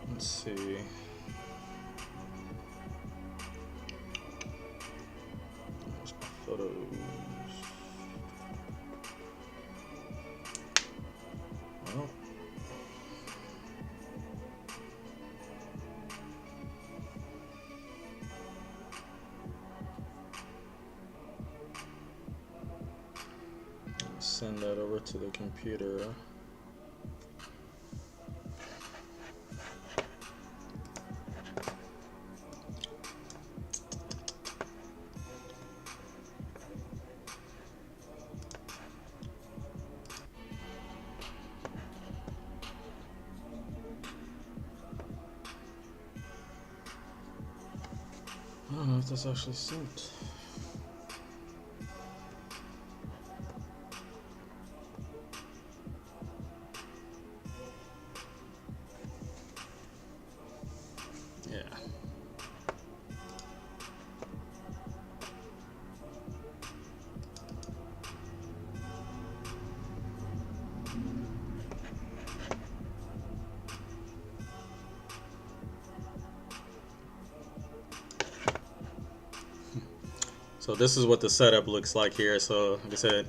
Let's see. There's my photos. Well. Send that over to the computer. I don't know if that's actually sent. Yeah. So this is what the setup looks like here. So like I said,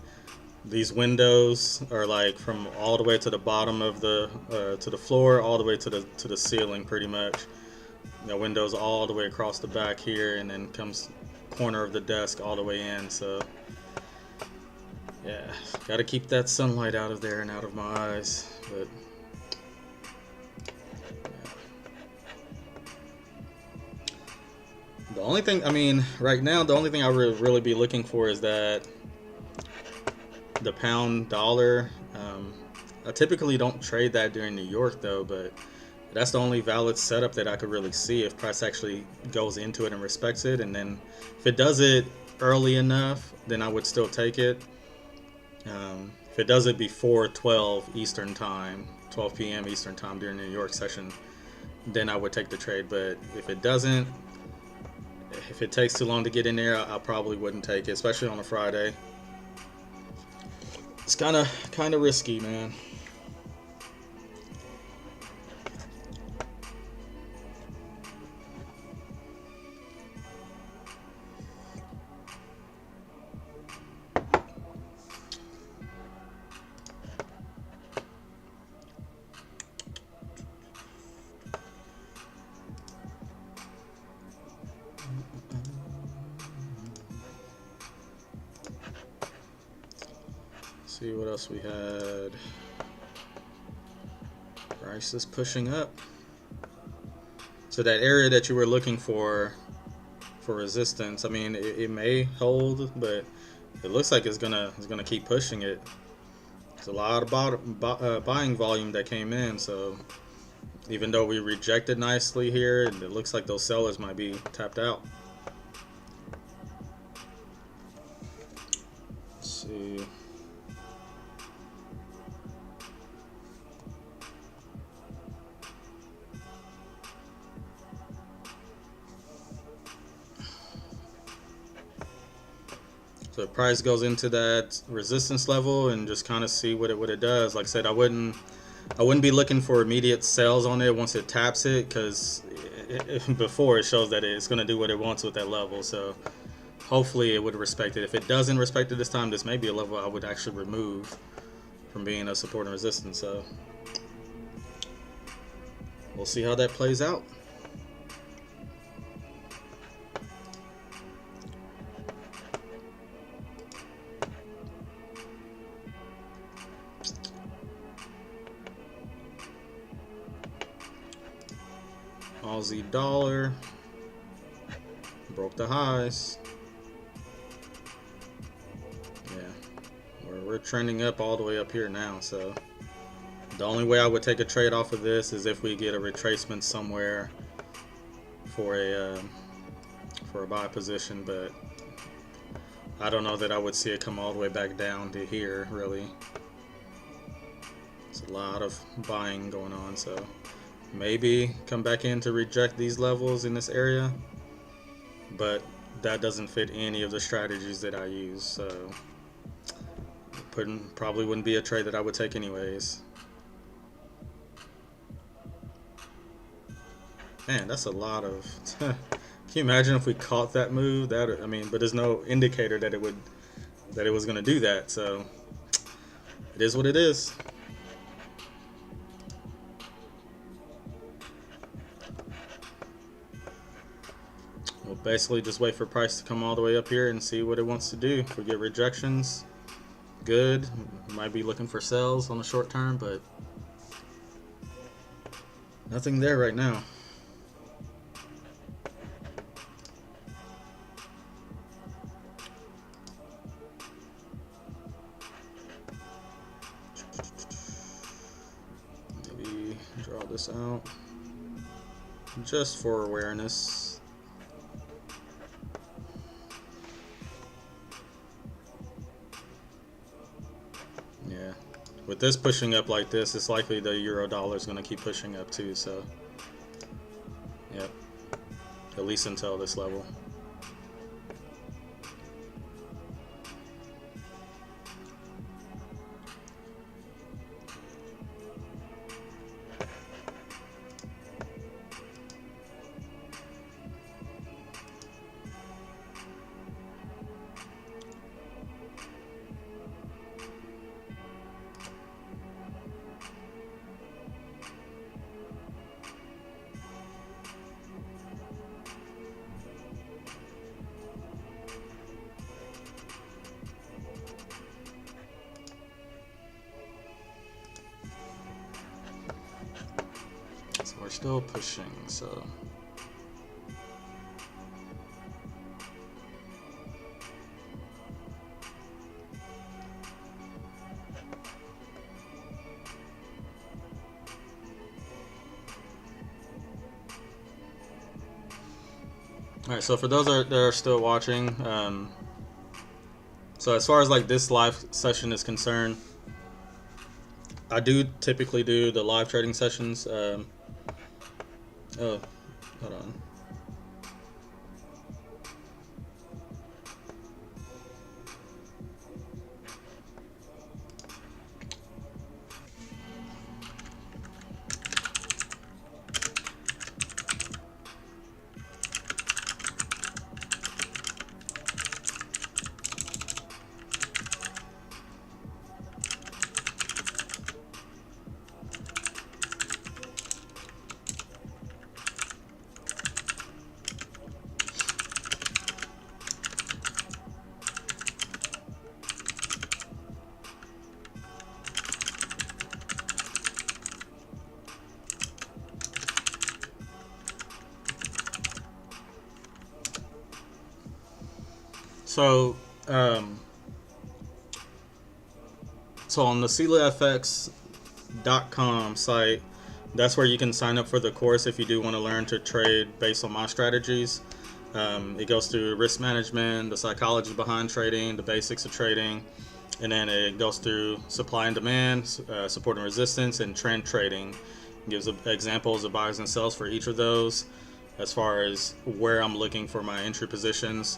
these windows are like from all the way to the bottom of the to the floor, all the way to the ceiling, pretty much. The windows all the way across the back here, and then comes corner of the desk all the way in. So yeah, got to keep that sunlight out of there and out of my eyes. But the only thing, I mean, right now, the only thing I would really be looking for is that the pound dollar. I typically don't trade that during New York though, but that's the only valid setup that I could really see if price actually goes into it and respects it. And then if it does it early enough, then I would still take it. If it does it before 12 Eastern time, 12 p.m. Eastern time during the New York session, then I would take the trade. But if it doesn't, if it takes too long to get in there, I probably wouldn't take it, especially on a Friday. It's kind of risky, man. See what else we had. Price is pushing up. So that area that you were looking for resistance, I mean, it may hold, but it looks like it's gonna keep pushing it. There's a lot of buying volume that came in, so even though we rejected nicely here, it looks like those sellers might be tapped out. Let's see. So the price goes into that resistance level and just kind of see what it does. Like I said, I wouldn't be looking for immediate sales on it once it taps it, because before it shows that it's going to do what it wants with that level. So hopefully it would respect it. If it doesn't respect it this time, this may be a level I would actually remove from being a support and resistance. So we'll see how that plays out. Aussie dollar broke the highs. Yeah, we're trending up all the way up here now. So the only way I would take a trade off of this is if we get a retracement somewhere for a buy position, but I don't know that I would see it come all the way back down to here, really. It's a lot of buying going on, so maybe come back in to reject these levels in this area, but that doesn't fit any of the strategies that I use, so probably wouldn't be a trade that I would take anyways. Man, that's a lot of can you imagine if we caught that move? That, I mean, but there's no indicator that it was going to do that, so it is what it is. We'll basically just wait for price to come all the way up here and see what it wants to do. If we get rejections, good. Might be looking for sells on the short term, but nothing there right now. Maybe draw this out just for awareness. Yeah, with this pushing up like this, it's likely the euro dollar is going to keep pushing up too, so yep, at least until this level. We're still pushing, so alright, so for those that are still watching, so as far as like this live session is concerned, I do typically do the live trading sessions. Oh, hold on. So, so on the SyllaFX.com site, that's where you can sign up for the course if you do want to learn to trade based on my strategies. It goes through risk management, the psychology behind trading, the basics of trading, and then it goes through supply and demand, support and resistance, and trend trading. It gives examples of buys and sells for each of those, as far as where I'm looking for my entry positions.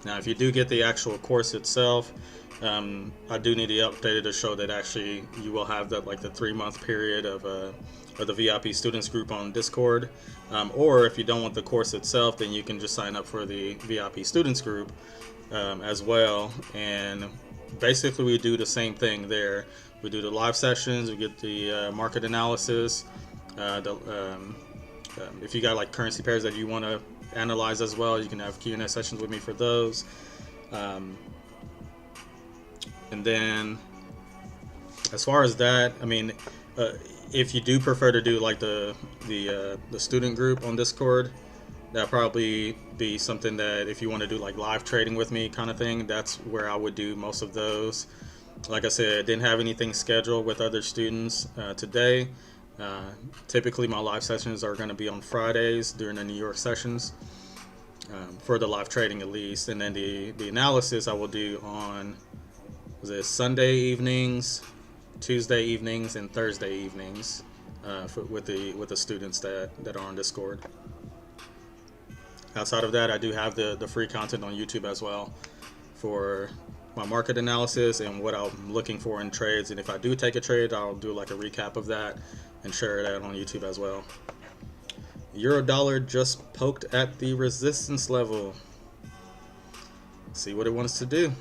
Now, if you do get the actual course itself, I do need to update it to show that actually you will have the 3-month period of the VIP students group on Discord. Or if you don't want the course itself, then you can just sign up for the VIP students group as well. And basically, we do the same thing there. We do the live sessions. We get the market analysis. If you got like currency pairs that you want to analyze as well, you can have Q&A sessions with me for those. And then as far as that, I mean, if you do prefer to do like the student group on Discord, that'd probably be something that if you want to do like live trading with me kind of thing, that's where I would do most of those. Like I said, I didn't have anything scheduled with other students today. Typically my live sessions are going to be on Fridays during the New York sessions, for the live trading at least, and then the analysis I will do on Sunday evenings, Tuesday evenings, and Thursday evenings with the students that are on Discord. Outside of that, I do have the free content on YouTube as well for my market analysis and what I'm looking for in trades. And if I do take a trade, I'll do like a recap of that and share that on YouTube as well. Euro dollar just poked at the resistance level. See what it wants to do.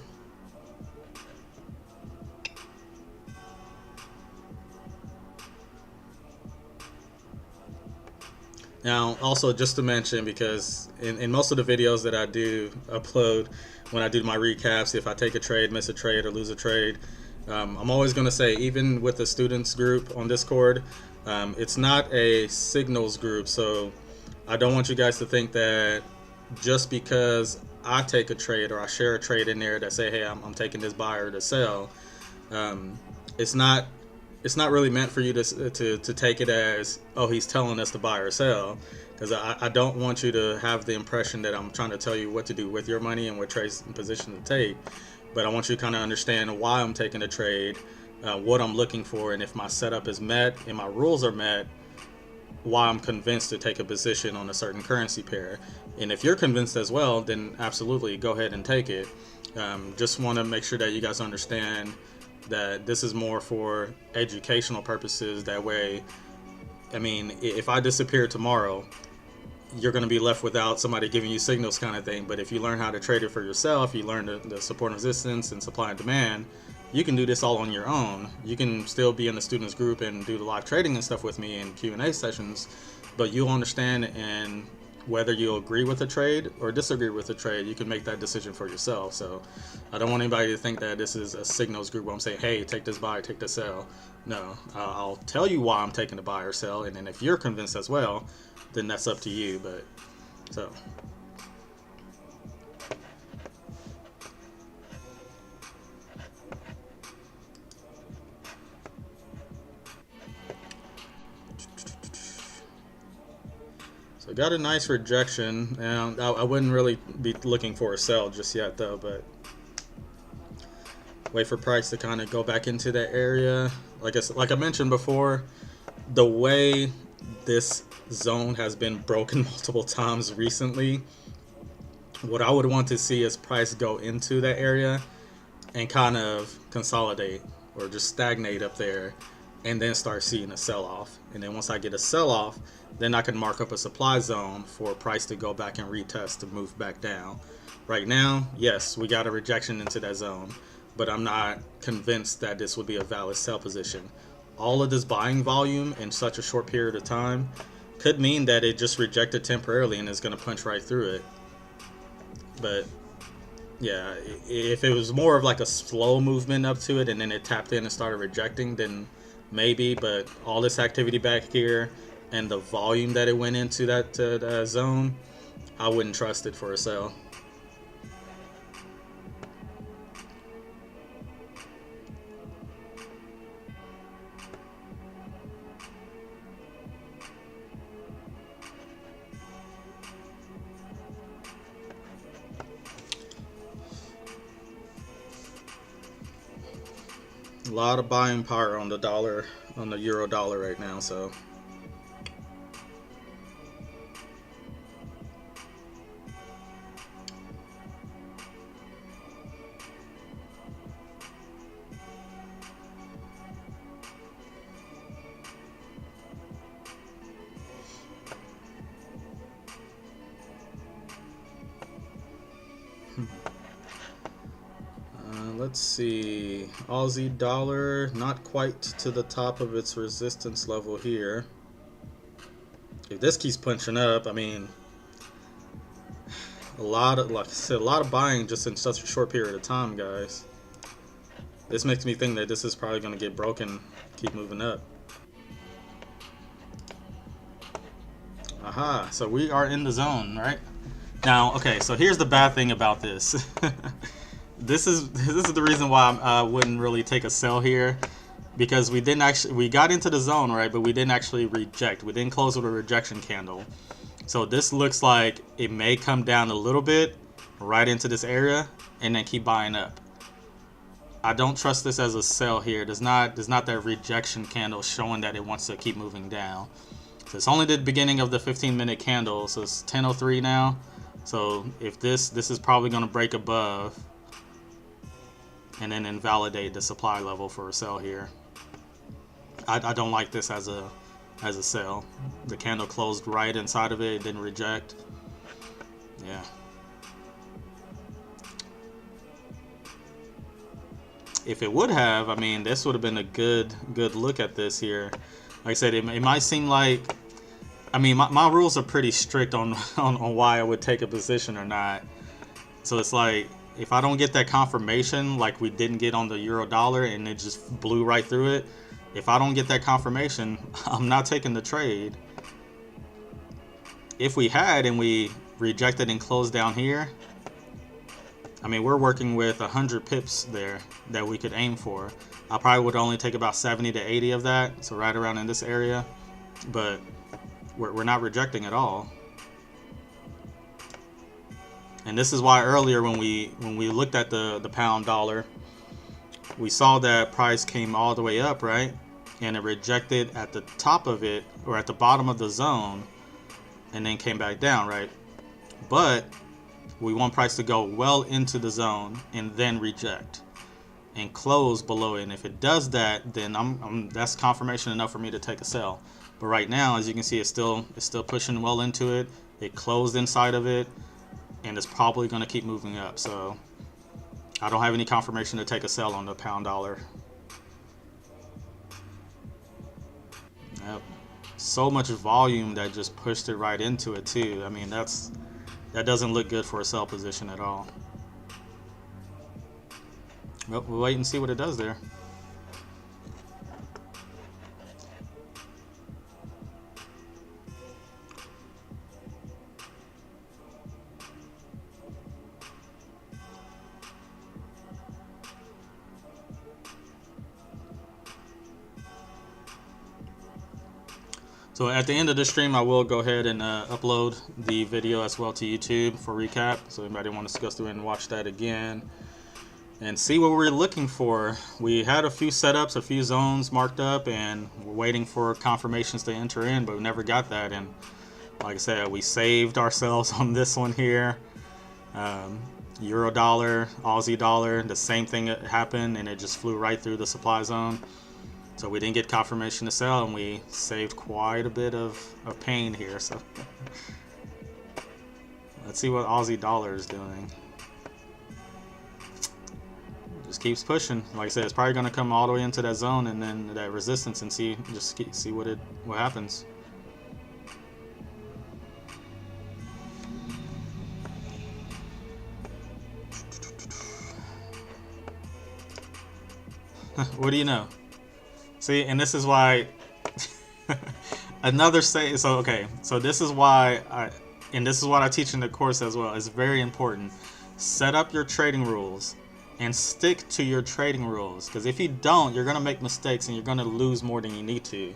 Now, also just to mention, because in most of the videos that I do upload, when I do my recaps, if I take a trade, miss a trade, or lose a trade, I'm always going to say, even with the students group on Discord, it's not a signals group. So I don't want you guys to think that just because I take a trade or I share a trade in there that say, hey, I'm taking this buy or to sell, it's not really meant for you to take it as, oh, he's telling us to buy or sell, because I don't want you to have the impression that I'm trying to tell you what to do with your money and what trades and position to take. But I want you to kind of understand why I'm taking a trade, what I'm looking for, and if my setup is met and my rules are met, why I'm convinced to take a position on a certain currency pair. And if you're convinced as well, then absolutely go ahead and take it. Just want to make sure that you guys understand that this is more for educational purposes. That way, I mean, if I disappear tomorrow, you're going to be left without somebody giving you signals kind of thing. But if you learn how to trade it for yourself, you learn the support and resistance and supply and demand, you can do this all on your own. You can still be in the students group and do the live trading and stuff with me and Q&A sessions, but you'll understand, and whether you'll agree with the trade or disagree with the trade, you can make that decision for yourself. So I don't want anybody to think that this is a signals group where I'm saying, hey, take this buy, take this sell. No, I'll tell you why I'm taking the buy or sell, and then if you're convinced as well, then that's up to you. But so I got a nice rejection, and I wouldn't really be looking for a sell just yet though, but wait for price to kind of go back into that area. Like I mentioned before, the way this zone has been broken multiple times recently, what I would want to see is price go into that area and kind of consolidate or just stagnate up there, and then start seeing a sell-off. And then once I get a sell-off, then I can mark up a supply zone for price to go back and retest to move back down. Right now, yes, we got a rejection into that zone, but I'm not convinced that this would be a valid sell position. All of this buying volume in such a short period of time could mean that it just rejected temporarily and is going to punch right through it. But yeah, if it was more of like a slow movement up to it and then it tapped in and started rejecting, then maybe. But all this activity back here and the volume that it went into that zone, I wouldn't trust it for a sell. A lot of buying power on the dollar, on the euro dollar right now, so let's see. Aussie dollar, not quite to the top of its resistance level here. If this keeps punching up, I mean, like I said, a lot of buying just in such a short period of time, guys. This makes me think that this is probably going to get broken, keep moving up. Aha, so we are in the zone, right? Now, okay, so here's the bad thing about this. This is the reason why I wouldn't really take a sell here, because we got into the zone, right? But we didn't actually reject. We didn't close with a rejection candle. So this looks like it may come down a little bit right into this area and then keep buying up. I don't trust this as a sell here. There's not that rejection candle showing that it wants to keep moving down. So it's only the beginning of the 15-minute candle, so it's 10:03 now. So if this is probably going to break above and then invalidate the supply level for a sell here. I don't like this as a sell. The candle closed right inside of it. It didn't reject. Yeah. If it would have, I mean, this would have been a good look at this here. Like I said, it might seem like, I mean, my rules are pretty strict on why I would take a position or not. So it's like, if I don't get that confirmation, like we didn't get on the euro dollar and it just blew right through it, if I don't get that confirmation, I'm not taking the trade. If we had and we rejected and closed down here, I mean, we're working with 100 pips there that we could aim for. I probably would only take about 70 to 80 of that, so right around in this area. But we're not rejecting at all. And this is why earlier when we looked at the pound dollar, we saw that price came all the way up, right? And it rejected at the top of it, or at the bottom of the zone, and then came back down, right? But we want price to go well into the zone and then reject and close below it. And if it does that, then that's confirmation enough for me to take a sell. But right now, as you can see, it's still pushing well into it. It closed inside of it, and it's probably going to keep moving up. So I don't have any confirmation to take a sell on the pound dollar. Yep. So much volume that just pushed it right into it too. I mean, that doesn't look good for a sell position at all. Well, we'll wait and see what it does there. So at the end of the stream, I will go ahead and upload the video as well to YouTube for recap. So anybody wants to go through and watch that again and see what we're looking for. We had a few setups, a few zones marked up, and we're waiting for confirmations to enter in, but we never got that. And like I said, we saved ourselves on this one here. Euro dollar, Aussie dollar, the same thing happened, and it just flew right through the supply zone. So we didn't get confirmation to sell, and we saved quite a bit of pain here. So let's see what Aussie dollar is doing. Just keeps pushing. Like I said, it's probably going to come all the way into that zone and then that resistance, and see what happens. What do you know? See, and this is why so this is why this is what I teach in the course as well. It's very important. Set up your trading rules and stick to your trading rules, because if you don't, you're going to make mistakes and you're going to lose more than you need to.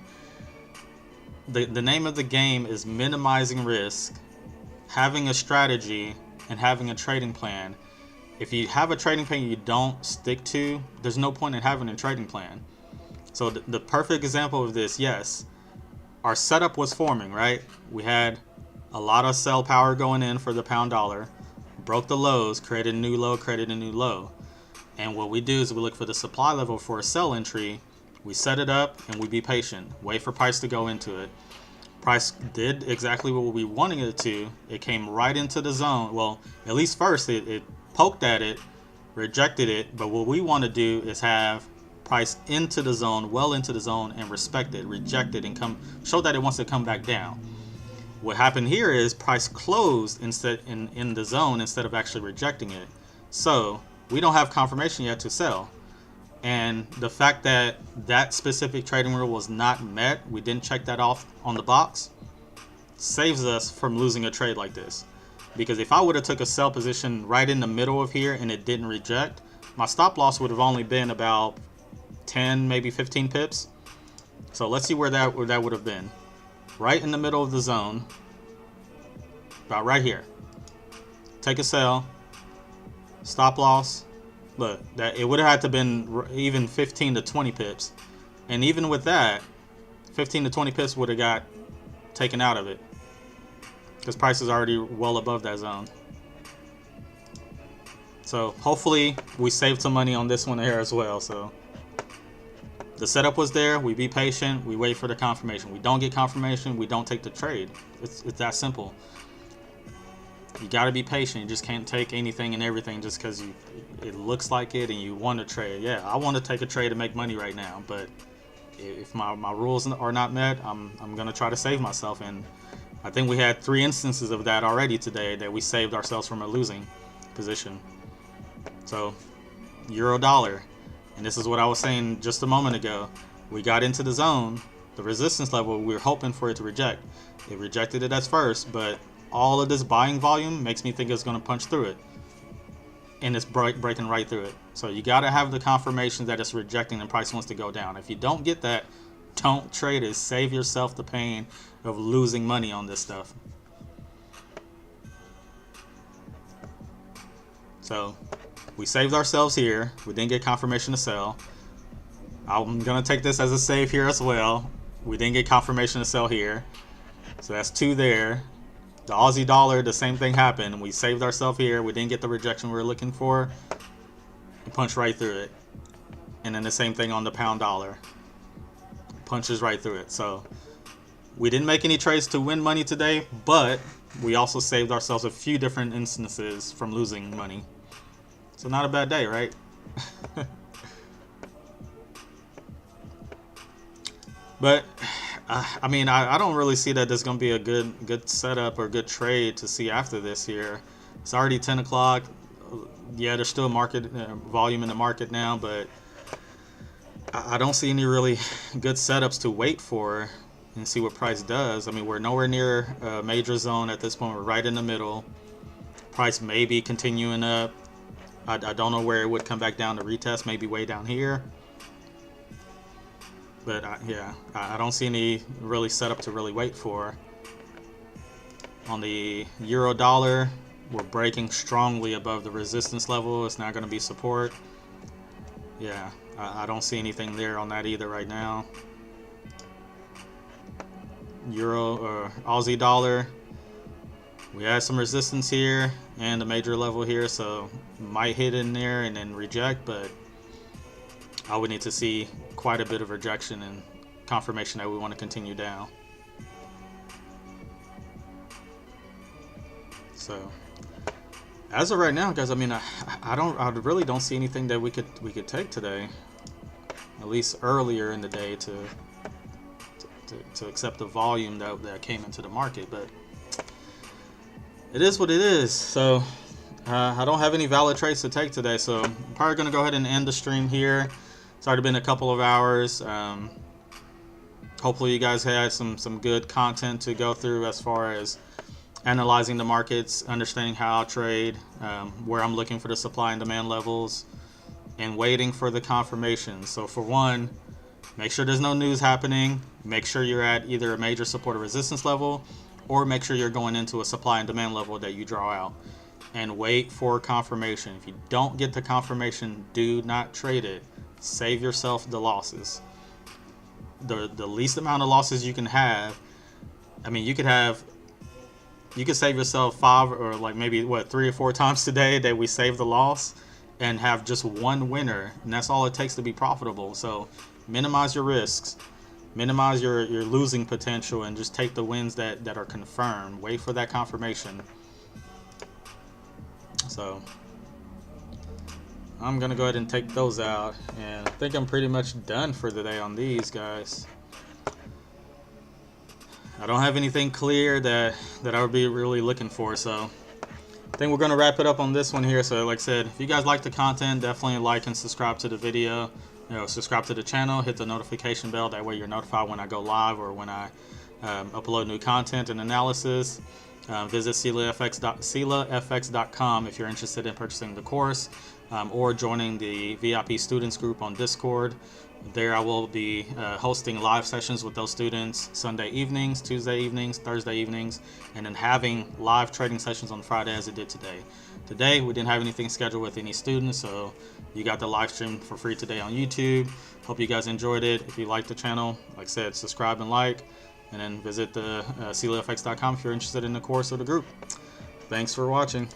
The name of the game is minimizing risk, having a strategy, and having a trading plan. If you have a trading plan you don't stick to, there's no point in having a trading plan. So the perfect example of this, yes, our setup was forming, right? We had a lot of sell power going in for the pound dollar, broke the lows, created a new low, created a new low. And what we do is we look for the supply level for a sell entry, we set it up, and we be patient, wait for price to go into it. Price did exactly what we wanted it to. It came right into the zone. Well, at least first it poked at it, rejected it, but what we want to do is have price into the zone, well into the zone, and respect it, reject it, and show that it wants to come back down. What happened here is price closed instead in the zone instead of actually rejecting it. So we don't have confirmation yet to sell. And the fact that that specific trading rule was not met, we didn't check that off on the box, saves us from losing a trade like this. Because if I would have took a sell position right in the middle of here and it didn't reject, my stop loss would have only been about 10, maybe 15 pips. So let's see where that would have been. Right in the middle of the zone, about right here. Take a sell, stop loss. Look, that it would have had to been even 15 to 20 pips, and even with that, 15 to 20 pips would have got taken out of it because price is already well above that zone. So hopefully we saved some money on this one here as well. So the setup was there. We be patient. We wait for the confirmation. We don't get confirmation, we don't take the trade. It's that simple. You got to be patient. You just can't take anything and everything just because it looks like it and you want to trade. Yeah, I want to take a trade to make money right now, but if my rules are not met, I'm gonna try to save myself. And I think we had 3 instances of that already today that we saved ourselves from a losing position. So euro dollar. And this is what I was saying just a moment ago. We got into the zone, the resistance level, we were hoping for it to reject. It rejected it at first, but all of this buying volume makes me think it's going to punch through it. And it's breaking right through it. So you got to have the confirmation that it's rejecting and price wants to go down. If you don't get that, don't trade it. Save yourself the pain of losing money on this stuff. So we saved ourselves here. We didn't get confirmation to sell. I'm going to take this as a save here as well. We didn't get confirmation to sell here. So that's 2 there. The Aussie dollar, the same thing happened. We saved ourselves here. We didn't get the rejection we were looking for. It punched right through it. And then the same thing on the pound dollar. Punches right through it. So we didn't make any trades to win money today, but we also saved ourselves a few different instances from losing money. So not a bad day, right? But I mean, I don't really see that there's going to be a good setup or good trade to see after this here. It's already 10 o'clock. Yeah, there's still market volume in the market now, but I don't see any really good setups to wait for and see what price does. I mean, we're nowhere near a major zone at this point. We're right in the middle. Price may be continuing up. I don't know where it would come back down to retest, maybe way down here. But yeah, I don't see any really setup to really wait for. On the euro dollar, we're breaking strongly above the resistance level. It's not going to be support. Yeah, I don't see anything there on that either right now. Euro or Aussie dollar, we had some resistance here and a major level here, so might hit in there and then reject, but I would need to see quite a bit of rejection and confirmation that we want to continue down. So as of right now, guys, I mean, I really don't see anything that we could take today, at least earlier in the day, to accept the volume that came into the market. But it is what it is. So I don't have any valid trades to take today, so I'm probably going to go ahead and end the stream here. It's already been a couple of hours. Hopefully you guys had some good content to go through as far as analyzing the markets, understanding how I trade, where I'm looking for the supply and demand levels, and waiting for the confirmation. So for one, make sure there's no news happening. Make sure you're at either a major support or resistance level, or make sure you're going into a supply and demand level that you draw out. And wait for confirmation. If you don't get the confirmation, do not trade it. Save yourself the losses. The least amount of losses you can have. I mean, you could save yourself 5 or like maybe 3 or 4 times today that we save the loss and have just one winner, and that's all it takes to be profitable. So minimize your risks, minimize your losing potential, and just take the wins that are confirmed. Wait for that confirmation. So I'm gonna go ahead and take those out, and I think I'm pretty much done for the day on these guys. I don't have anything clear that I would be really looking for, so I think we're gonna wrap it up on this one here. So like I said, if you guys like the content, definitely like and subscribe to the video. Subscribe to the channel, hit the notification bell, that way you're notified when I go live or when I upload new content and analysis. Visit SyllaFX.com if you're interested in purchasing the course, or joining the VIP students group on Discord. There I will be hosting live sessions with those students Sunday evenings, Tuesday evenings, Thursday evenings, and then having live trading sessions on Friday as it did today. Today we didn't have anything scheduled with any students, so you got the live stream for free today on YouTube. Hope you guys enjoyed it. If you like the channel, like I said, subscribe and like, and then visit the SyllaFX.com if you're interested in the course or the group. Thanks for watching.